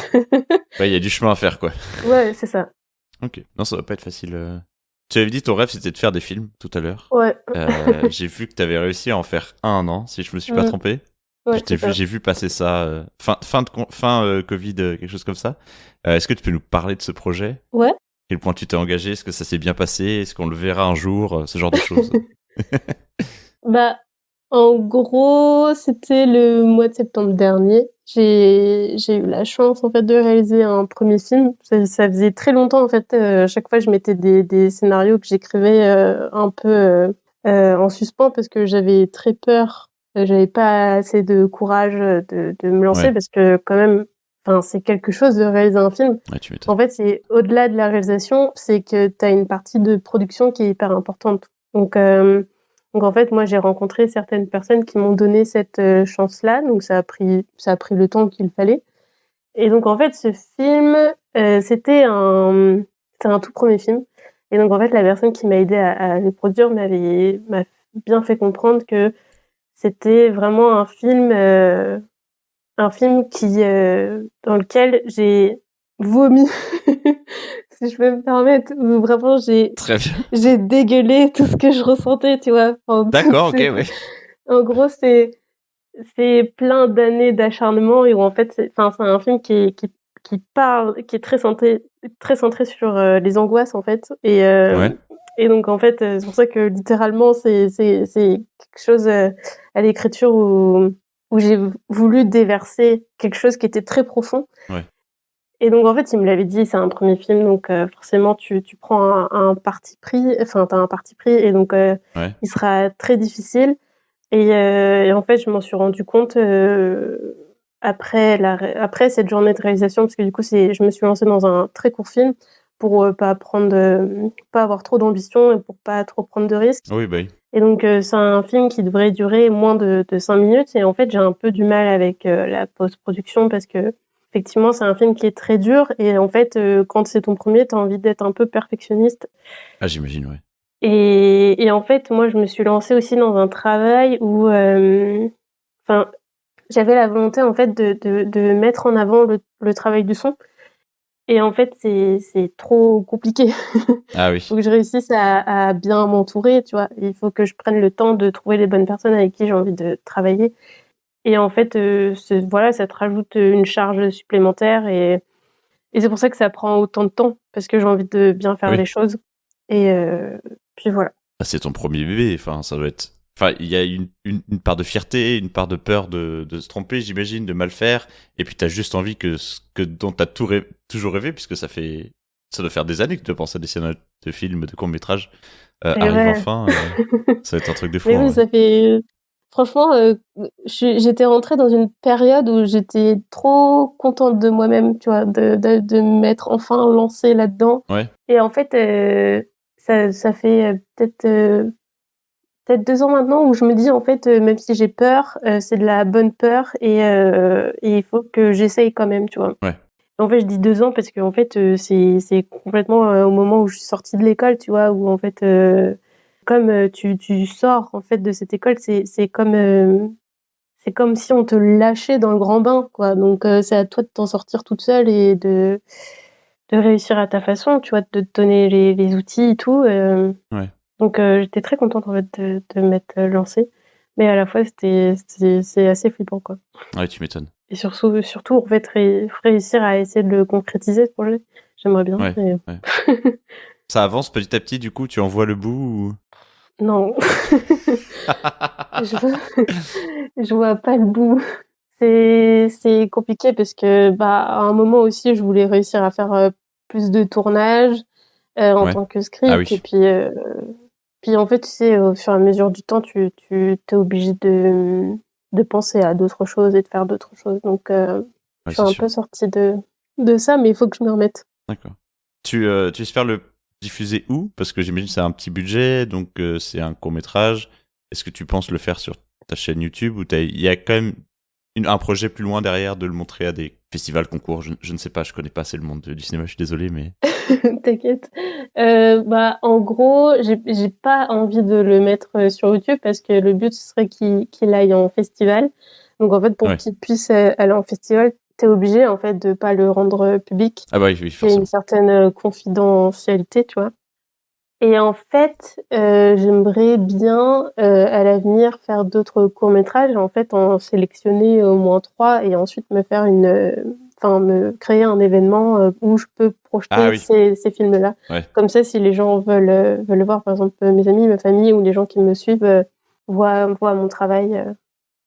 Ouais, il y a du chemin à faire quoi. Ouais, c'est ça. Ok. Non, ça va pas être facile. Tu avais dit ton rêve c'était de faire des films tout à l'heure. Ouais. J'ai vu que t'avais réussi à en faire un, non? Si je me suis pas Mm. trompé. Ouais, c'est ça. J'ai vu passer ça fin Covid, quelque chose comme ça. Est-ce que tu peux nous parler de ce projet? Ouais. Quel point tu t'es engagé? Est-ce que ça s'est bien passé? Est-ce qu'on le verra un jour? Ce genre de choses. Bah, en gros, c'était le mois de septembre dernier. J'ai eu la chance en fait de réaliser un premier film. Ça faisait très longtemps en fait. Chaque fois, je mettais des scénarios que j'écrivais un peu en suspens parce que j'avais très peur j'avais pas assez de courage de me lancer Ouais. parce que quand même, enfin, c'est quelque chose de réaliser un film. Ouais, tu m'étonnes. En fait, c'est au-delà de la réalisation, c'est que tu as une partie de production qui est hyper importante. Donc en fait, moi, j'ai rencontré certaines personnes qui m'ont donné cette chance-là. Donc ça a pris le temps qu'il fallait. Et donc en fait, ce film, c'était un tout premier film. Et donc en fait, la personne qui m'a aidé à le produire m'a bien fait comprendre que c'était vraiment un film qui, dans lequel j'ai vomi, si je peux me permettre, où vraiment Très bien. j'ai dégueulé tout ce que je ressentais, tu vois. Enfin, D'accord, ok, c'est, ouais. en gros, c'est plein d'années d'acharnement et où en fait, c'est un film qui parle, qui est très centré sur les angoisses en fait. Ouais. Et donc en fait, c'est pour ça que littéralement, c'est quelque chose à l'écriture où j'ai voulu déverser quelque chose qui était très profond. Ouais. Et donc en fait, il me l'avait dit, c'est un premier film, donc forcément tu prends un parti pris, enfin t'as un parti pris, et donc Ouais. il sera très difficile. Et en fait, je m'en suis rendu compte après cette journée de réalisation, parce que du coup, je me suis lancée dans un très court film pour pas avoir trop d'ambition et pour pas trop prendre de risques. Oui, bah oui. Et donc, c'est un film qui devrait durer moins de 5 minutes. Et en fait, j'ai un peu du mal avec la post-production parce que effectivement, c'est un film qui est très dur. Et en fait, quand c'est ton premier, tu as envie d'être un peu perfectionniste. Ah, j'imagine, ouais. Et en fait, moi, je me suis lancée aussi dans un travail où, enfin, j'avais la volonté en fait de mettre en avant le travail du son. Et en fait, c'est trop compliqué. Ah Faut oui. que je réussisse à bien m'entourer, tu vois. Il faut que je prenne le temps de trouver les bonnes personnes avec qui j'ai envie de travailler. Et en fait, voilà, ça te rajoute une charge supplémentaire et c'est pour ça que ça prend autant de temps parce que j'ai envie de bien faire Oui. les choses. Et puis voilà. Ah, c'est ton premier bébé, enfin, ça doit être... Enfin, il y a une part de fierté, une part de peur de se tromper, j'imagine, de mal faire, et puis t'as juste envie que dont t'as toujours rêvé, puisque ça doit faire des années que tu penses à des scénarios de films, de courts-métrages, Et arrive ouais. enfin, ça va être un truc de fou, Mais en oui, vrai. ça fait franchement, j'étais rentrée dans une période où j'étais trop contente de moi-même, tu vois? De m'être enfin lancée là-dedans. Ouais. Et en fait, ça fait, peut-être 2 ans maintenant où je me dis: «En fait, même si j'ai peur, c'est de la bonne peur et il faut que j'essaye quand même», tu vois? Ouais. En fait, je dis 2 ans parce qu'en fait, c'est complètement, au moment où je suis sortie de l'école, tu vois? Où en fait, comme, tu sors en fait de cette école, c'est comme si on te lâchait dans le grand bain, quoi. Donc c'est à toi de t'en sortir toute seule et de réussir à ta façon, tu vois? De te donner les outils et tout, Ouais. donc j'étais très contente en fait de m'être lancée, mais à la fois c'est assez flippant, quoi. Ouais, tu m'étonnes. Et surtout en fait réussir à essayer de le concrétiser ce projet. J'aimerais bien, Ouais. mais Ouais. Ça avance petit à petit, du coup, tu en vois le bout ou... non. Je vois je vois pas le bout. C'est compliqué parce que, bah, à un moment aussi, je voulais réussir à faire, plus de tournages, en Ouais. tant que Ah script. Et oui. puis en fait, tu sais, au fur et à mesure du temps, tu es obligé de penser à d'autres choses et de faire d'autres choses. Donc je Ouais, suis c'est un sûr. peu sortie de ça, mais il faut que je m'y remette. D'accord. Tu espères le diffuser où? Parce que j'imagine que c'est un petit budget, donc c'est un court-métrage. Est-ce que tu penses le faire sur ta chaîne YouTube ou il y a quand même un projet plus loin derrière de le montrer à des festivals, concours? Je ne sais pas, je connais pas assez le monde du cinéma, je suis désolé, mais... T'inquiète. Bah, en gros, j'ai pas envie de le mettre, sur YouTube parce que le but, ce serait qu'il aille en festival. Donc en fait, pour Ouais. qu'il puisse, aller en festival, tu es obligé, en fait, de pas le rendre, public. Ah bah oui, oui, Il y a une forcément. certaine, confidentialité, tu vois? Et en fait, j'aimerais bien, à l'avenir faire d'autres courts-métrages, en fait, en sélectionner au moins 3 et ensuite me faire enfin me créer un événement, où je peux Ah projeter oui, ces films-là. ouais. Comme ça, si les gens veulent le voir, par exemple, mes amis, ma famille ou les gens qui me suivent, voient mon travail,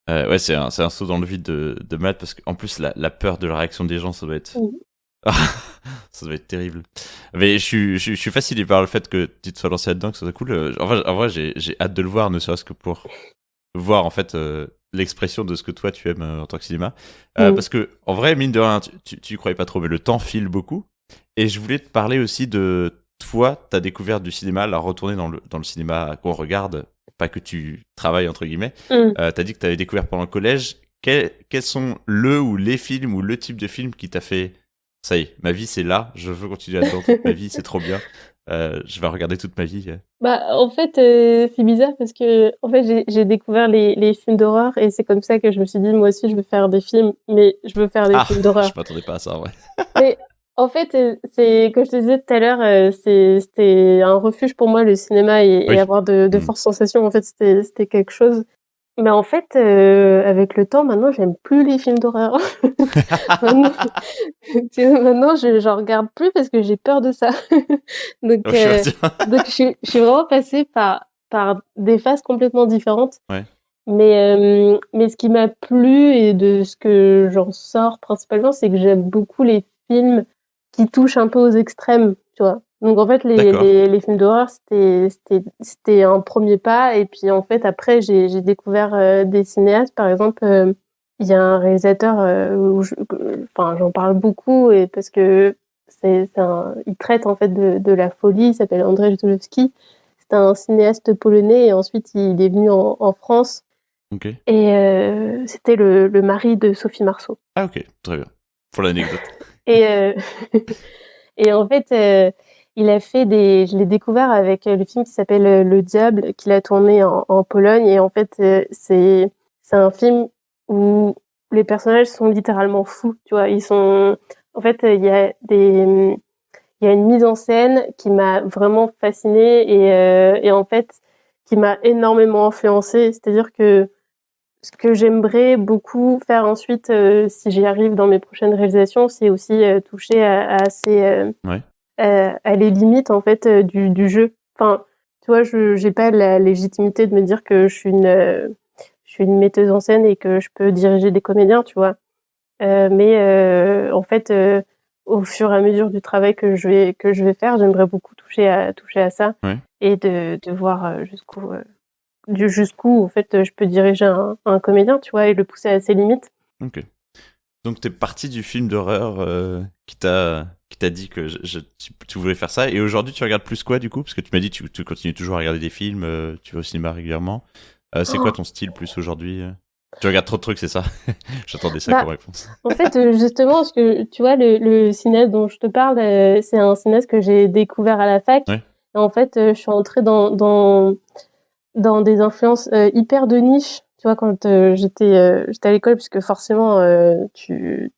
Ouais, c'est un saut dans le vide de maths parce qu'en plus, la peur de la réaction des gens, ça doit être... Mmh. Ça doit être terrible. Mais je suis fasciné par le fait que tu te sois lancé là-dedans, que ça soit cool. En vrai, j'ai hâte de le voir, ne serait-ce que pour voir en fait l'expression de ce que toi tu aimes en tant que cinéma. Mm. Parce que en vrai, mine de rien, tu croyais pas trop, mais le temps file beaucoup. Et je voulais te parler aussi de toi, ta découverte du cinéma, la retourner dans le cinéma qu'on regarde, pas que tu travailles entre guillemets. Mm. T'as dit que tu avais découvert pendant le collège. Quels sont le ou les films ou le type de film qui t'a fait ça y est, ma vie c'est là, je veux continuer là-dedans toute ma vie, c'est trop bien. Je vais regarder toute ma vie. Bah, en fait, c'est bizarre parce que en fait, j'ai découvert les films d'horreur et c'est comme ça que je me suis dit, moi aussi, je veux faire des films, mais je veux faire des Ah, films je d'horreur. m'attendais pas à ça, ouais. Mais en fait, c'est comme je te disais tout à l'heure, c'était un refuge pour moi le cinéma et Oui. avoir de fortes sensations. En fait, c'était quelque chose. Mais en fait, avec le temps, maintenant, j'aime plus les films d'horreur. Maintenant, tu vois, maintenant, j'en regarde plus parce que j'ai peur de ça. Donc, Ok, ouais, tiens. je suis vraiment passée par des phases complètement différentes. Ouais. Mais ce qui m'a plu et de ce que j'en sors principalement, c'est que j'aime beaucoup les films qui touchent un peu aux extrêmes, tu vois. Donc en fait, D'accord. les films d'horreur, c'était un premier pas. Et puis en fait, après, j'ai découvert des cinéastes. Par exemple, il y a un réalisateur enfin, j'en parle beaucoup et parce que il traite en fait de la folie. Il s'appelle Andrzej Wajda. C'est un cinéaste polonais et ensuite il est venu en France. Ok. Et c'était le mari de Sophie Marceau. Ah ok, très bien. Pour l'anecdote. Et, et en fait, il a fait je l'ai découvert avec le film qui s'appelle Le Diable, qu'il a tourné en Pologne. Et en fait, c'est un film où les personnages sont littéralement fous, tu vois. En fait, il y a une mise en scène qui m'a vraiment fascinée et en fait, qui m'a énormément influencée. C'est-à-dire que ce que j'aimerais beaucoup faire ensuite, si j'y arrive dans mes prochaines réalisations, c'est aussi toucher Ouais. à les limites en fait du jeu. Enfin, tu vois, je j'ai pas la légitimité de me dire que je suis une metteuse en scène et que je peux diriger des comédiens, tu vois. Mais en fait, au fur et à mesure du travail que je vais faire, j'aimerais beaucoup toucher à ça Ouais. et de voir jusqu'où en fait je peux diriger un comédien, tu vois, et le pousser à ses limites. Ok. Donc t'es parti du film d'horreur qui t'a dit que tu voulais faire ça. Et aujourd'hui, tu regardes plus quoi du coup? Parce que tu m'as dit que tu continues toujours à regarder des films, tu vas au cinéma régulièrement. C'est quoi ton style plus aujourd'hui? Tu regardes trop de trucs, c'est ça? J'attendais ça Bah, comme réponse. en fait, justement, parce que tu vois, le cinéaste dont je te parle, c'est un cinéaste que j'ai découvert à la fac. Ouais. Et en fait, je suis entrée dans des influences hyper de niche. Tu vois, quand j'étais à l'école, puisque forcément, tu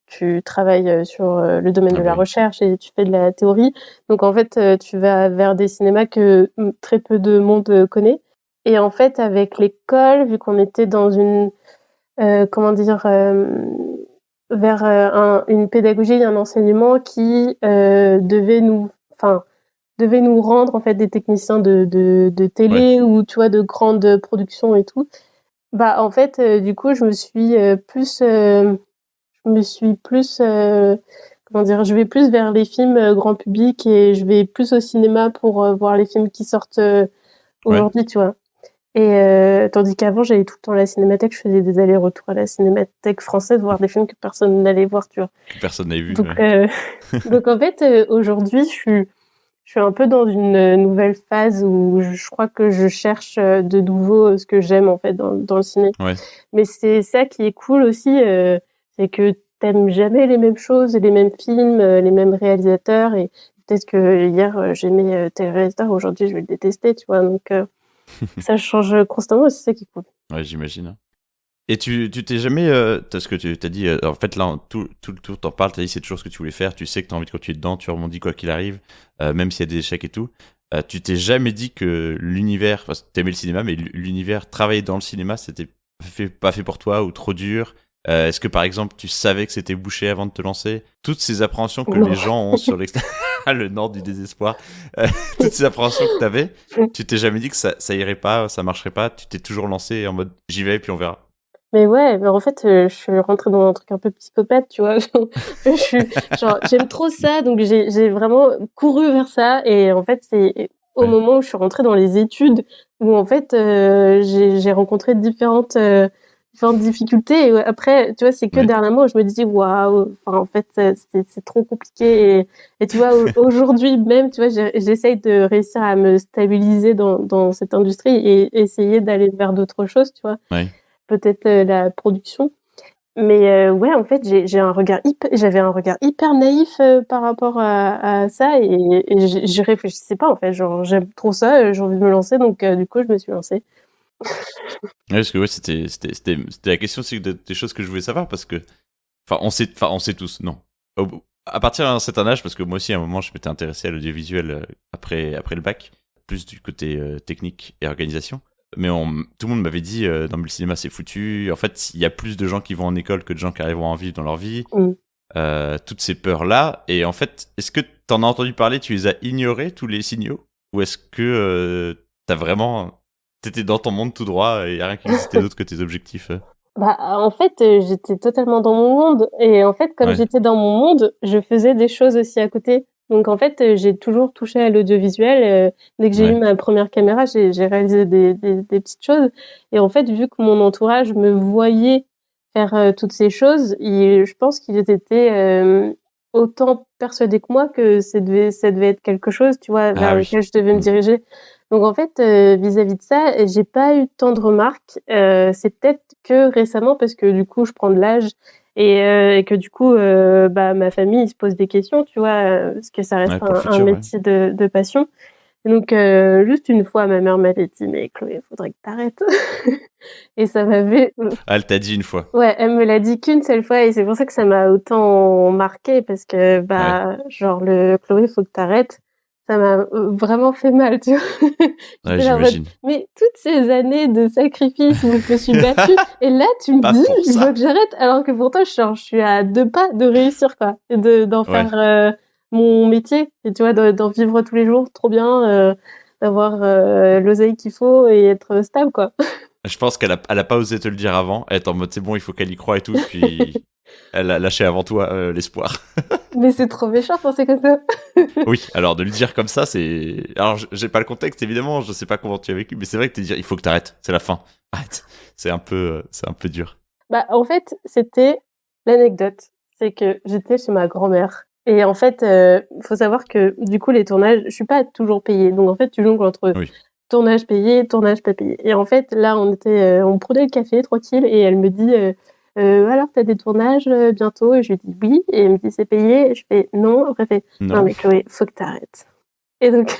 travailles sur le domaine Ah de bah la oui. recherche et tu fais de la théorie. Donc, en fait, tu vas vers des cinémas que très peu de monde connaît. Et en fait, avec l'école, vu qu'on était dans une comment dire, vers une pédagogie, un enseignement qui devait nous rendre en fait des techniciens de Ouais. télé ou tu vois de grandes productions et tout. Bah en fait, du coup, je me suis plus comment dire, je vais plus vers les films grand public et je vais plus au cinéma pour voir les films qui sortent Ouais. aujourd'hui, tu vois. Et tandis qu'avant, j'allais tout le temps à la cinémathèque, je faisais des allers-retours à la cinémathèque française, voir des films que personne n'allait voir, tu vois. Que personne n'avait vu. Donc, donc en fait, aujourd'hui, je suis un peu dans une nouvelle phase où je crois que je cherche de nouveau ce que j'aime en fait dans le ciné. Ouais. Mais c'est ça qui est cool aussi, c'est que t'aimes jamais les mêmes choses, les mêmes films, les mêmes réalisateurs. Et peut-être que hier j'aimais tel réalisateur, aujourd'hui je vais le détester, tu vois. Donc ça change constamment, et c'est ça qui est cool. Ouais, j'imagine. Et tu t'es jamais, parce que tu t'as dit, en fait là, tout le tour t'en parles, t'as dit c'est toujours ce que tu voulais faire, tu sais que t'as envie de continuer dedans, tu rebondis quoi qu'il arrive, même s'il y a des échecs et tout. Tu t'es jamais dit que l'univers, parce que t'aimais le cinéma, mais l'univers, travailler dans le cinéma, c'était pas fait pour toi ou trop dur. Est-ce que par exemple tu savais que c'était bouché avant de te lancer? Toutes ces appréhensions que Non. les gens ont sur l'extérieur, le nord du désespoir, toutes ces appréhensions que t'avais, tu t'es jamais dit que ça irait pas, ça marcherait pas, tu t'es toujours lancé en mode j'y vais puis on verra. Mais ouais, mais en fait, je suis rentrée dans un truc un peu psychopathe, tu vois? Je suis genre, j'aime trop ça, donc j'ai vraiment couru vers ça et en fait, c'est au Ouais. moment où je suis rentrée dans les études où en fait, j'ai rencontré différentes difficultés et après, tu vois, c'est que Ouais. dernièrement où je me dis: «Waouh!» enfin, en fait, c'est trop compliqué et tu vois, aujourd'hui même, tu vois, j'essaye de réussir à me stabiliser dans cette industrie et essayer d'aller vers d'autres choses, tu vois? Ouais. Peut-être, la production. Mais ouais, en fait, j'avais un regard hyper naïf, par rapport à ça et je réfléchissais pas, en fait. Genre, j'aime trop ça, j'ai envie de me lancer donc du coup, je me suis lancée. Ouais, parce que ouais, c'était la question, c'est des choses que je voulais savoir parce que, on sait tous, non. À partir d'un certain âge, parce que moi aussi, à un moment, je m'étais intéressé à l'audiovisuel après le bac, plus du côté technique et organisation. Mais tout le monde m'avait dit, non, mais le cinéma, c'est foutu. En fait, il y a plus de gens qui vont en école que de gens qui arrivent à en vivre dans leur vie. Mmh. Toutes ces peurs-là. Et en fait, est-ce que t'en as entendu parler, tu les as ignorés, tous les signaux? Ou est-ce que t'étais dans ton monde tout droit et y a rien qui existait d'autre que tes objectifs? Bah, en fait, j'étais totalement dans mon monde et en fait, comme Ouais, j'étais dans mon monde, je faisais des choses aussi à côté. Donc en fait, j'ai toujours touché à l'audiovisuel, dès que j'ai eu ouais, ma première caméra, j'ai réalisé des petites choses et en fait, vu que mon entourage me voyait faire, toutes ces choses, je pense qu'ils étaient, autant persuadés que moi que ça devait être quelque chose, tu vois, vers ah oui. lequel je devais me Mm. diriger. Donc en fait, vis-à-vis de ça, j'ai pas eu tant de remarques. C'est peut-être que récemment parce que du coup, je prends de l'âge et que du coup, bah, ma famille, ils se posent des questions, tu vois? Parce que ça reste Ouais, pour le un futur, ouais. métier de passion. Et donc juste une fois, ma mère m'avait dit: «Mais Chloé, faudrait que tu arrêtes» et ça m'avait Ah, elle t'a dit une fois. ouais, elle me l'a dit qu'une seule fois et c'est pour ça que ça m'a autant marquée parce que, Ouais, bah, genre le: «Chloé, faut que tu arrêtes», ça m'a, vraiment fait mal, tu vois? ouais, J'étais là en mode: j'imagine. «Mais toutes ces années de sacrifice où je me suis battue et là tu me Pas dis: pour "Il faut que ça. j'arrête"?» alors que pourtant je suis à 2 pas de réussir quoi et d'en Ouais. faire, mon métier et tu vois, d'en vivre tous les jours trop bien, d'avoir, l'oseille qu'il faut et être stable quoi. Je pense elle a pas osé te le dire avant. Elle est en mode, c'est bon, il faut qu'elle y croie et tout. Puis elle a lâché avant toi l'espoir. Mais c'est trop méchant de penser comme ça. Oui, alors de le dire comme ça, c'est. Alors, j'ai pas le contexte, évidemment, je sais pas comment tu as vécu, mais c'est vrai que te dire, il faut que t'arrêtes, c'est la fin. Arrête. C'est un peu dur. Bah, en fait, c'était l'anecdote, c'est que j'étais chez ma grand-mère et en fait, faut savoir que du coup les tournages, je suis pas toujours payée, donc en fait, tu jongles entre Oui. tournage payé, tournage pas payé et en fait, là, on prenait le café tranquille et elle me dit, «Alors tu as des tournages, bientôt?» et je lui dis: «Oui» et elle me dit: «C'est payé?» et je fais: «Non». Après elle fait: «Non Non, mais Chloé, faut que tu arrêtes» et donc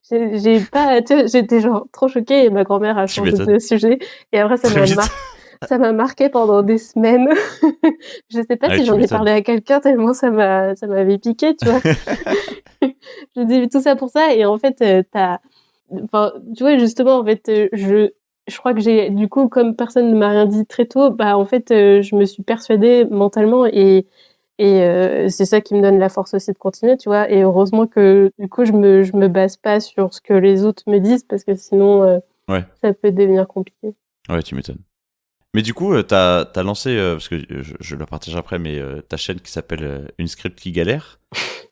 j'ai pas tu vois, j'étais genre trop choquée et ma grand-mère a tu changé m'étonnes. de sujet et après Très vite. ça m'a marquée pendant des semaines. Je sais pas Ouais, si tu j'en ai m'étonnes. parlé à quelqu'un tellement ça m'avait piqué, tu vois? Je dis tout ça pour ça et en fait, enfin, tu vois, justement, en fait, je crois que j'ai du coup, comme personne ne m'a rien dit très tôt, bah, en fait, je me suis persuadée mentalement et c'est ça qui me donne la force aussi de continuer, tu vois? Et heureusement que, du coup, je me base pas sur ce que les autres me disent parce que sinon, Ouais, ça peut devenir compliqué. ouais, tu m'étonnes. Mais du coup, t'as lancé, parce que je le partage après, mais ta chaîne qui s'appelle Une script qui galère.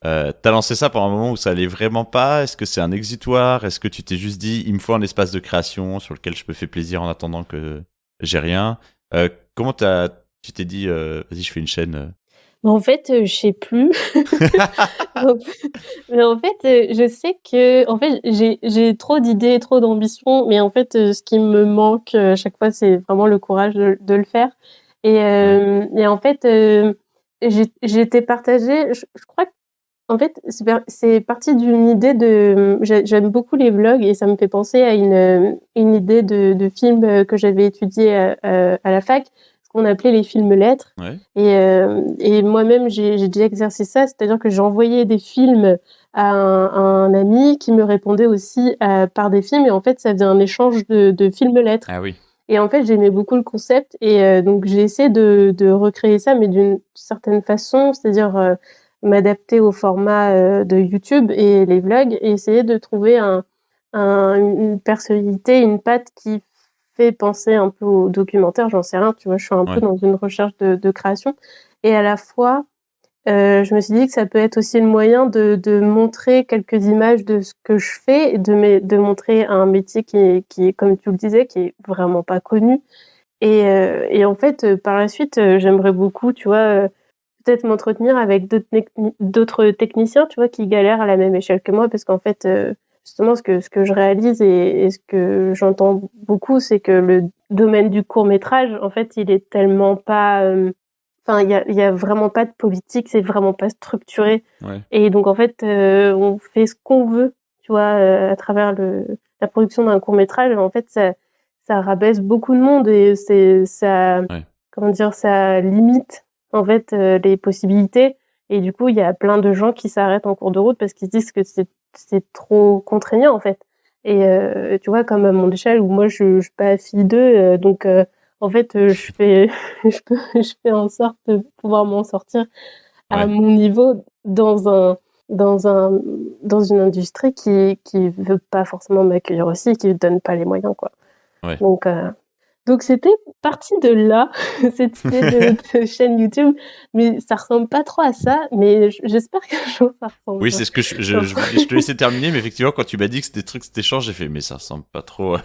T'as lancé ça pendant un moment où ça allait vraiment pas. Est-ce que c'est un exutoire? Est-ce que tu t'es juste dit, il me faut un espace de création sur lequel je me fais plaisir en attendant que j'ai rien? Comment tu t'es dit, vas-y, je fais une chaîne? Bah, en fait, je sais plus. En mais en fait, je sais que en fait, j'ai trop d'idées, trop d'ambitions, mais en fait, ce qui me manque, à chaque fois, c'est vraiment le courage de le faire Ouais. et en fait, j'étais partagée. Je crois qu'en fait, c'est parti d'une idée j'aime beaucoup les vlogs et ça me fait penser à une idée de film, que j'avais étudié, à la fac, ce qu'on appelait les films lettres Ouais. et moi-même, j'ai déjà exercé ça, c'est-à-dire que j'envoyais des films à un ami qui me répondait aussi, par des films et en fait, ça faisait un échange de films lettres Ah oui. et en fait, j'aimais beaucoup le concept et donc j'ai essayé de recréer ça, mais d'une certaine façon, c'est-à-dire, m'adapter au format, de YouTube et les vlogs et essayer de trouver une personnalité, une patte qui fait penser un peu au documentaire, j'en sais rien, tu vois? Je suis un peu Ouais. dans une recherche de création et à la fois, je me suis dit que ça peut être aussi le moyen de montrer quelques images de ce que je fais et de montrer un métier qui est, comme tu le disais, qui est vraiment pas connu. Et en fait, par la suite, j'aimerais beaucoup, tu vois, peut-être m'entretenir avec d'autres techniciens, tu vois, qui galèrent à la même échelle que moi, parce qu'en fait, justement, ce que je réalise et ce que j'entends beaucoup, c'est que le domaine du court-métrage, en fait, il est tellement pas, enfin, il y a vraiment pas de politique, c'est vraiment pas structuré. Ouais. Et donc, en fait, on fait ce qu'on veut, tu vois, à travers la production d'un court-métrage. En fait, ça rabaisse beaucoup de monde et ça, Ouais. comment dire, ça limite en fait les possibilités. Et du coup, il y a plein de gens qui s'arrêtent en cours de route parce qu'ils se disent que c'est trop contraignant en fait. Et tu vois, comme à mon échelle où moi je suis pas fille d'eux, donc en fait je fais je fais en sorte de pouvoir m'en sortir à Ouais. mon niveau dans un dans une industrie qui veut pas forcément m'accueillir aussi, qui me donne pas les moyens quoi. Ouais. Donc c'était parti de là, cette idée de chaîne YouTube, mais ça ressemble pas trop à ça, mais j'espère qu'un jour ça Oui, ressemblera. c'est ce que je te laissais terminer, mais effectivement, quand tu m'as dit que c'était des trucs, c'était échange, j'ai fait, mais ça ressemble pas trop.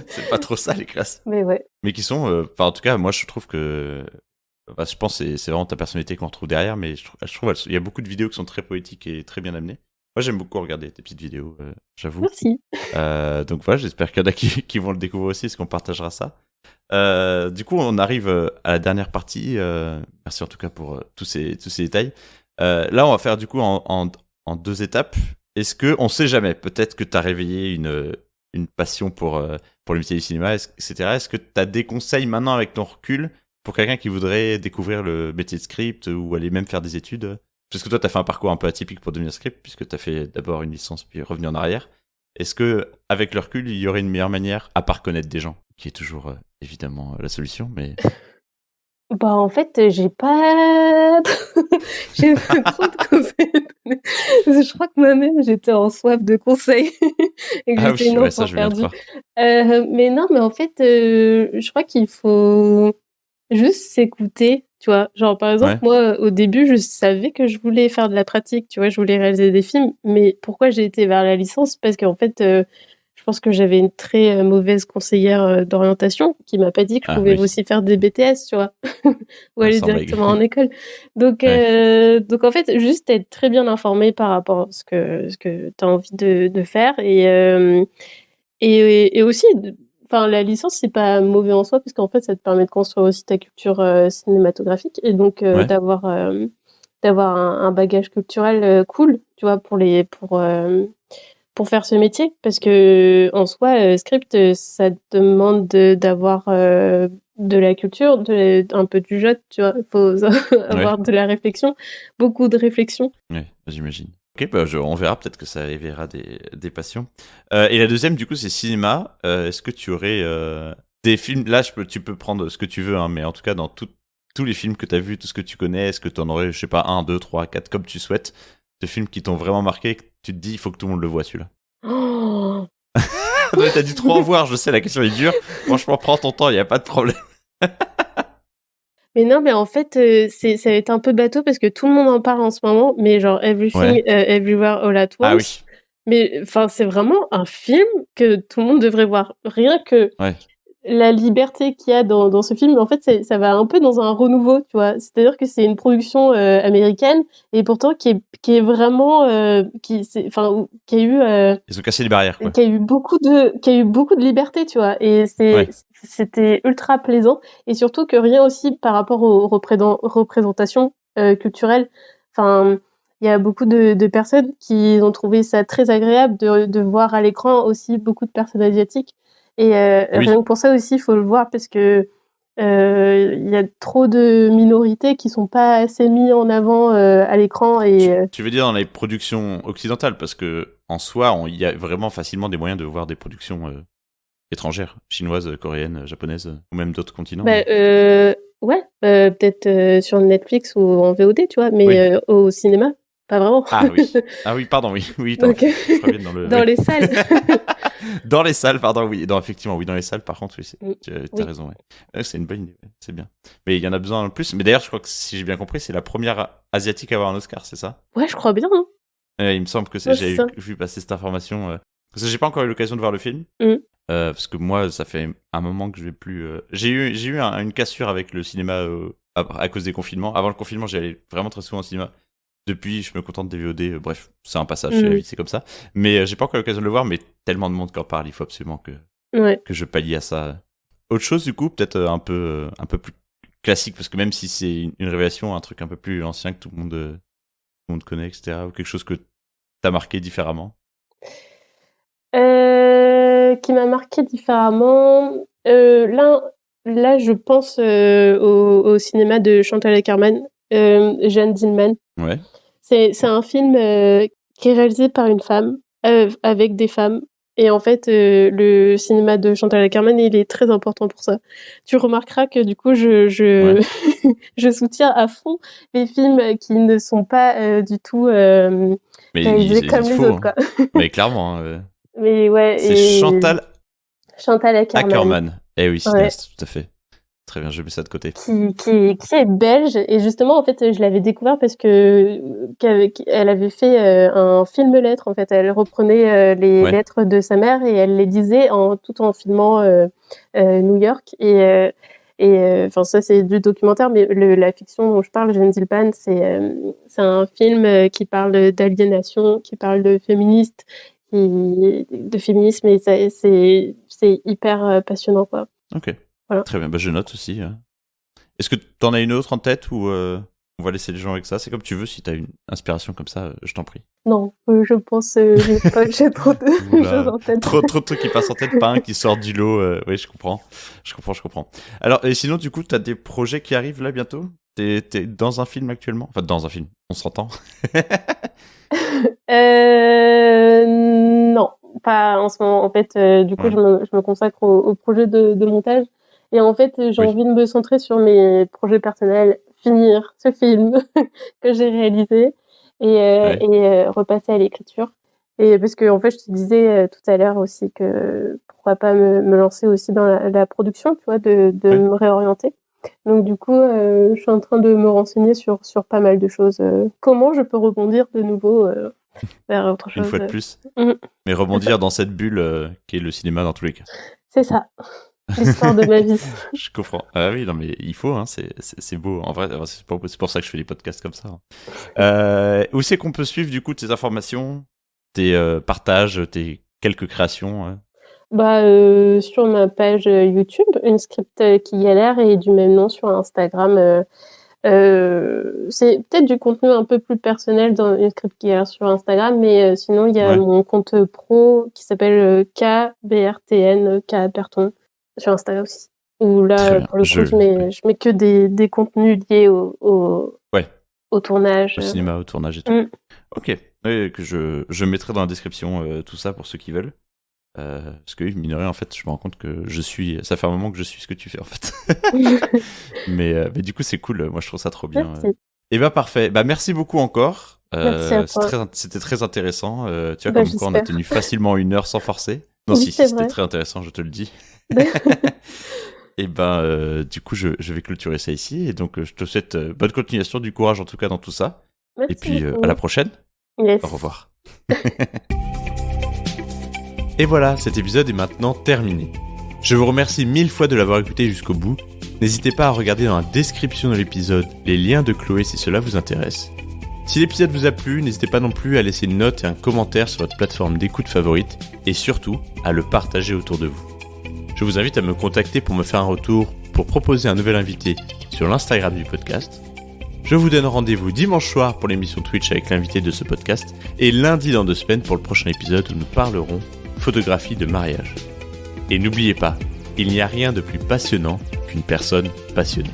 C'est pas trop ça, les classes. Mais ouais. Mais qui sont, enfin, en tout cas, moi, je trouve que, enfin, je pense que c'est vraiment ta personnalité qu'on retrouve derrière, mais je trouve, il y a beaucoup de vidéos qui sont très poétiques et très bien amenées. Moi, j'aime beaucoup regarder tes petites vidéos, j'avoue. Merci. Donc voilà, j'espère qu'il y en a qui vont le découvrir aussi, parce qu'on partagera ça. Du coup, on arrive à la dernière partie. Merci en tout cas pour tous ces détails. Là, on va faire du coup en deux étapes. Est-ce que, on sait jamais, peut-être que tu as réveillé une passion pour le métier du cinéma, etc. Est-ce que tu as des conseils maintenant avec ton recul pour quelqu'un qui voudrait découvrir le métier de script ou aller même faire des études? Parce que toi, tu as fait un parcours un peu atypique pour devenir script, puisque tu as fait d'abord une licence puis revenu en arrière. Est-ce que, avec le recul, il y aurait une meilleure manière, à part connaître des gens, qui est toujours évidemment la solution, mais Bah, en fait, j'ai pas j'ai pas trop de conseils à donner. Parce que je crois que moi-même, j'étais en soif de conseils et que ah j'étais oui, une ouais, ça enfant je veux bien te perdue. croire. Mais non, mais en fait, je crois qu'il faut juste s'écouter, tu vois? Genre, par exemple, Ouais, moi, au début, je savais que je voulais faire de la pratique, tu vois? Je voulais réaliser des films, mais pourquoi j'ai été vers la licence? Parce qu'en fait, je pense que j'avais une très, mauvaise conseillère, d'orientation qui m'a pas dit que je ah pouvais oui, aussi faire des BTS, tu vois? Ou aller sans blague. directement en école. Donc Ouais, en fait, juste être très bien informé par rapport à ce que tu as envie de faire et aussi enfin la licence, c'est pas mauvais en soi parce qu'en fait, ça te permet de construire aussi ta culture, cinématographique et donc ouais, d'avoir un bagage culturel, cool, tu vois? Pour faire ce métier parce qu'en soi, script, ça demande d'avoir, de la culture, un peu du jeu, tu vois? Il faut ouais, avoir de la réflexion, beaucoup de réflexion. ouais, j'imagine. Ok, bah on verra, peut-être que ça éveillera des passions. Et la deuxième, du coup, c'est cinéma. Est-ce que tu aurais des films, là, tu peux prendre ce que tu veux, hein, mais en tout cas, dans tous les films que tu as vus, tout ce que tu connais, est-ce que tu en aurais, je sais pas, 1, 2, 3, 4, comme tu souhaites, de films qui t'ont vraiment marqué, que tu te dis, il faut que tout le monde le voit, celui-là. Oh Non, mais t'as dû trop en voir, je sais, la question est dure. Franchement, prends ton temps, il n'y a pas de problème. Mais non, mais en fait, ça va être un peu bateau parce que tout le monde en parle en ce moment, mais genre Ouais. Everything, Everywhere All at Ah Once. oui. Mais enfin, c'est vraiment un film que tout le monde devrait voir. Rien que Ouais. la liberté qu'il y a dans ce film, en fait, ça va un peu dans un renouveau, tu vois? C'est-à-dire que c'est une production, américaine et pourtant qui est vraiment, qui a eu, Ils ont cassé les barrières, quoi. qui a eu beaucoup de liberté, tu vois? Et Ouais. c'était ultra plaisant et surtout que rien aussi par rapport aux représentations, culturelles. Enfin, il y a beaucoup de personnes qui ont trouvé ça très agréable de voir à l'écran aussi beaucoup de personnes asiatiques et rien Oui. que pour ça aussi, il faut le voir parce que, il y a trop de minorités qui sont pas assez mis en avant, à l'écran et Tu veux dire dans les productions occidentales, parce que en soi, il y a vraiment facilement des moyens de voir des productions étrangères, chinoises, coréennes, japonaises, ou même d'autres continents. bah, ouais, peut-être, sur Netflix ou en VOD, tu vois? Oui. Mais au cinéma. Pas vraiment. Ah oui, pardon, oui, Donc, je reviens dans le... dans oui. les salles. Dans les salles, pardon, oui. Non, effectivement, oui, dans les salles, par contre, oui, tu as Oui. raison, ouais. C'est une bonne idée, ouais, c'est bien. Mais il y en a besoin en plus. Mais d'ailleurs, je crois que si j'ai bien compris, c'est la première asiatique à avoir un Oscar, c'est ça? Ouais, je crois bien. Hein. Il me semble que Ouais, j'ai c'est ça. vu passer cette information. Parce que j'ai pas encore eu l'occasion de voir le film. Parce que moi, ça fait un moment que je vais plus. J'ai eu une cassure avec le cinéma à cause des confinements. Avant le confinement, j'y allais vraiment très souvent au cinéma. Depuis, je me contente des VOD. Bref, c'est un passage, c'est la vie, c'est comme ça. Mais j'ai pas encore eu l'occasion de le voir, mais tellement de monde qui en parle, il faut absolument que je pallie à ça. Autre chose, du coup, peut-être un peu plus classique, parce que même si c'est une révélation, un truc un peu plus ancien que tout le monde connaît, etc., ou quelque chose que t'as marqué différemment. Qui m'a marqué différemment. Là, je pense au cinéma de Chantal Akerman, Jeanne Dielman. Ouais. C'est un film qui est réalisé par une femme, avec des femmes. Et en fait, le cinéma de Chantal Akerman, il est très important pour ça. Tu remarqueras que du coup, je soutiens à fond les films qui ne sont pas du tout réalisés comme les autres, quoi. Mais clairement. Mais ouais. C'est Chantal Akerman. Eh oui, cinéaste, tout à fait. Très bien, je mets ça de côté. Qui est belge, et justement, en fait, je l'avais découvert parce que elle avait fait un film-lettre, en fait. Elle reprenait les lettres de sa mère et elle les disait tout en filmant New York. Et enfin, ça, c'est du documentaire, mais la fiction dont je parle, Jeanne Dielman, c'est un film qui parle d'aliénation, qui parle de féminisme, et c'est hyper passionnant, quoi. Ok. Voilà. Très bien, je note aussi. Est-ce que t'en as une autre en tête ou on va laisser les gens avec ça? C'est comme tu veux, si t'as une inspiration comme ça, je t'en prie. Non, je pense j'ai trop de choses en tête. Trop de trucs qui passent en tête, pas un qui sort du lot. Oui, je comprends. Alors, et sinon, du coup, t'as des projets qui arrivent là bientôt? T'es dans un film actuellement? Enfin, dans un film, on s'entend. Non, pas en ce moment. En fait, du coup, je me consacre au projet de montage. Et en fait, j'ai envie de me centrer sur mes projets personnels, finir ce film que j'ai réalisé et repasser à l'écriture. Et parce que, en fait, je te disais tout à l'heure aussi que pourquoi pas me lancer aussi dans la production, tu vois, de me réorienter. Donc du coup, je suis en train de me renseigner sur pas mal de choses. Comment je peux rebondir de nouveau vers autre chose. Une fois de plus. Mais rebondir dans cette bulle qui est le cinéma dans tous les cas. C'est ça. L'histoire de ma vie. Je comprends. Ah oui, non mais il faut, hein, c'est beau. En vrai, c'est pour ça que je fais des podcasts comme ça. Où c'est qu'on peut suivre du coup tes informations, tes partages, tes quelques créations sur ma page YouTube, une script qui galère, et du même nom sur Instagram. C'est peut-être du contenu un peu plus personnel dans une script qui galère sur Instagram, mais sinon il y a mon compte pro qui s'appelle KBRTN, K Berton, sur Instagram aussi. Où là, pour le coup, je mets que des contenus liés au tournage. Au cinéma, au tournage et tout. Ok. Oui, que je mettrai dans la description tout ça pour ceux qui veulent. Parce que mine de rien, en fait, je me rends compte que ça fait un moment que je suis ce que tu fais, en fait. mais du coup, c'est cool. Moi, je trouve ça trop bien. Et parfait. Merci beaucoup encore. Merci à toi. C'était très intéressant. Tu vois, comme quoi on a tenu facilement 1 heure sans forcer. Non, oui, si, c'était très intéressant, je te le dis. Et du coup, je vais clôturer ça ici. Et donc, je te souhaite bonne continuation, du courage en tout cas dans tout ça. Merci. Et puis, à la prochaine. Yes. Au revoir. Et voilà, cet épisode est maintenant terminé. Je vous remercie 1000 fois de l'avoir écouté jusqu'au bout. N'hésitez pas à regarder dans la description de l'épisode les liens de Chloé si cela vous intéresse. Si l'épisode vous a plu, n'hésitez pas non plus à laisser une note et un commentaire sur votre plateforme d'écoute favorite, et surtout à le partager autour de vous. Je vous invite à me contacter pour me faire un retour, pour proposer un nouvel invité sur l'Instagram du podcast. Je vous donne rendez-vous dimanche soir pour l'émission Twitch avec l'invité de ce podcast, et lundi dans 2 semaines pour le prochain épisode où nous parlerons photographie de mariage. Et n'oubliez pas, il n'y a rien de plus passionnant qu'une personne passionnée.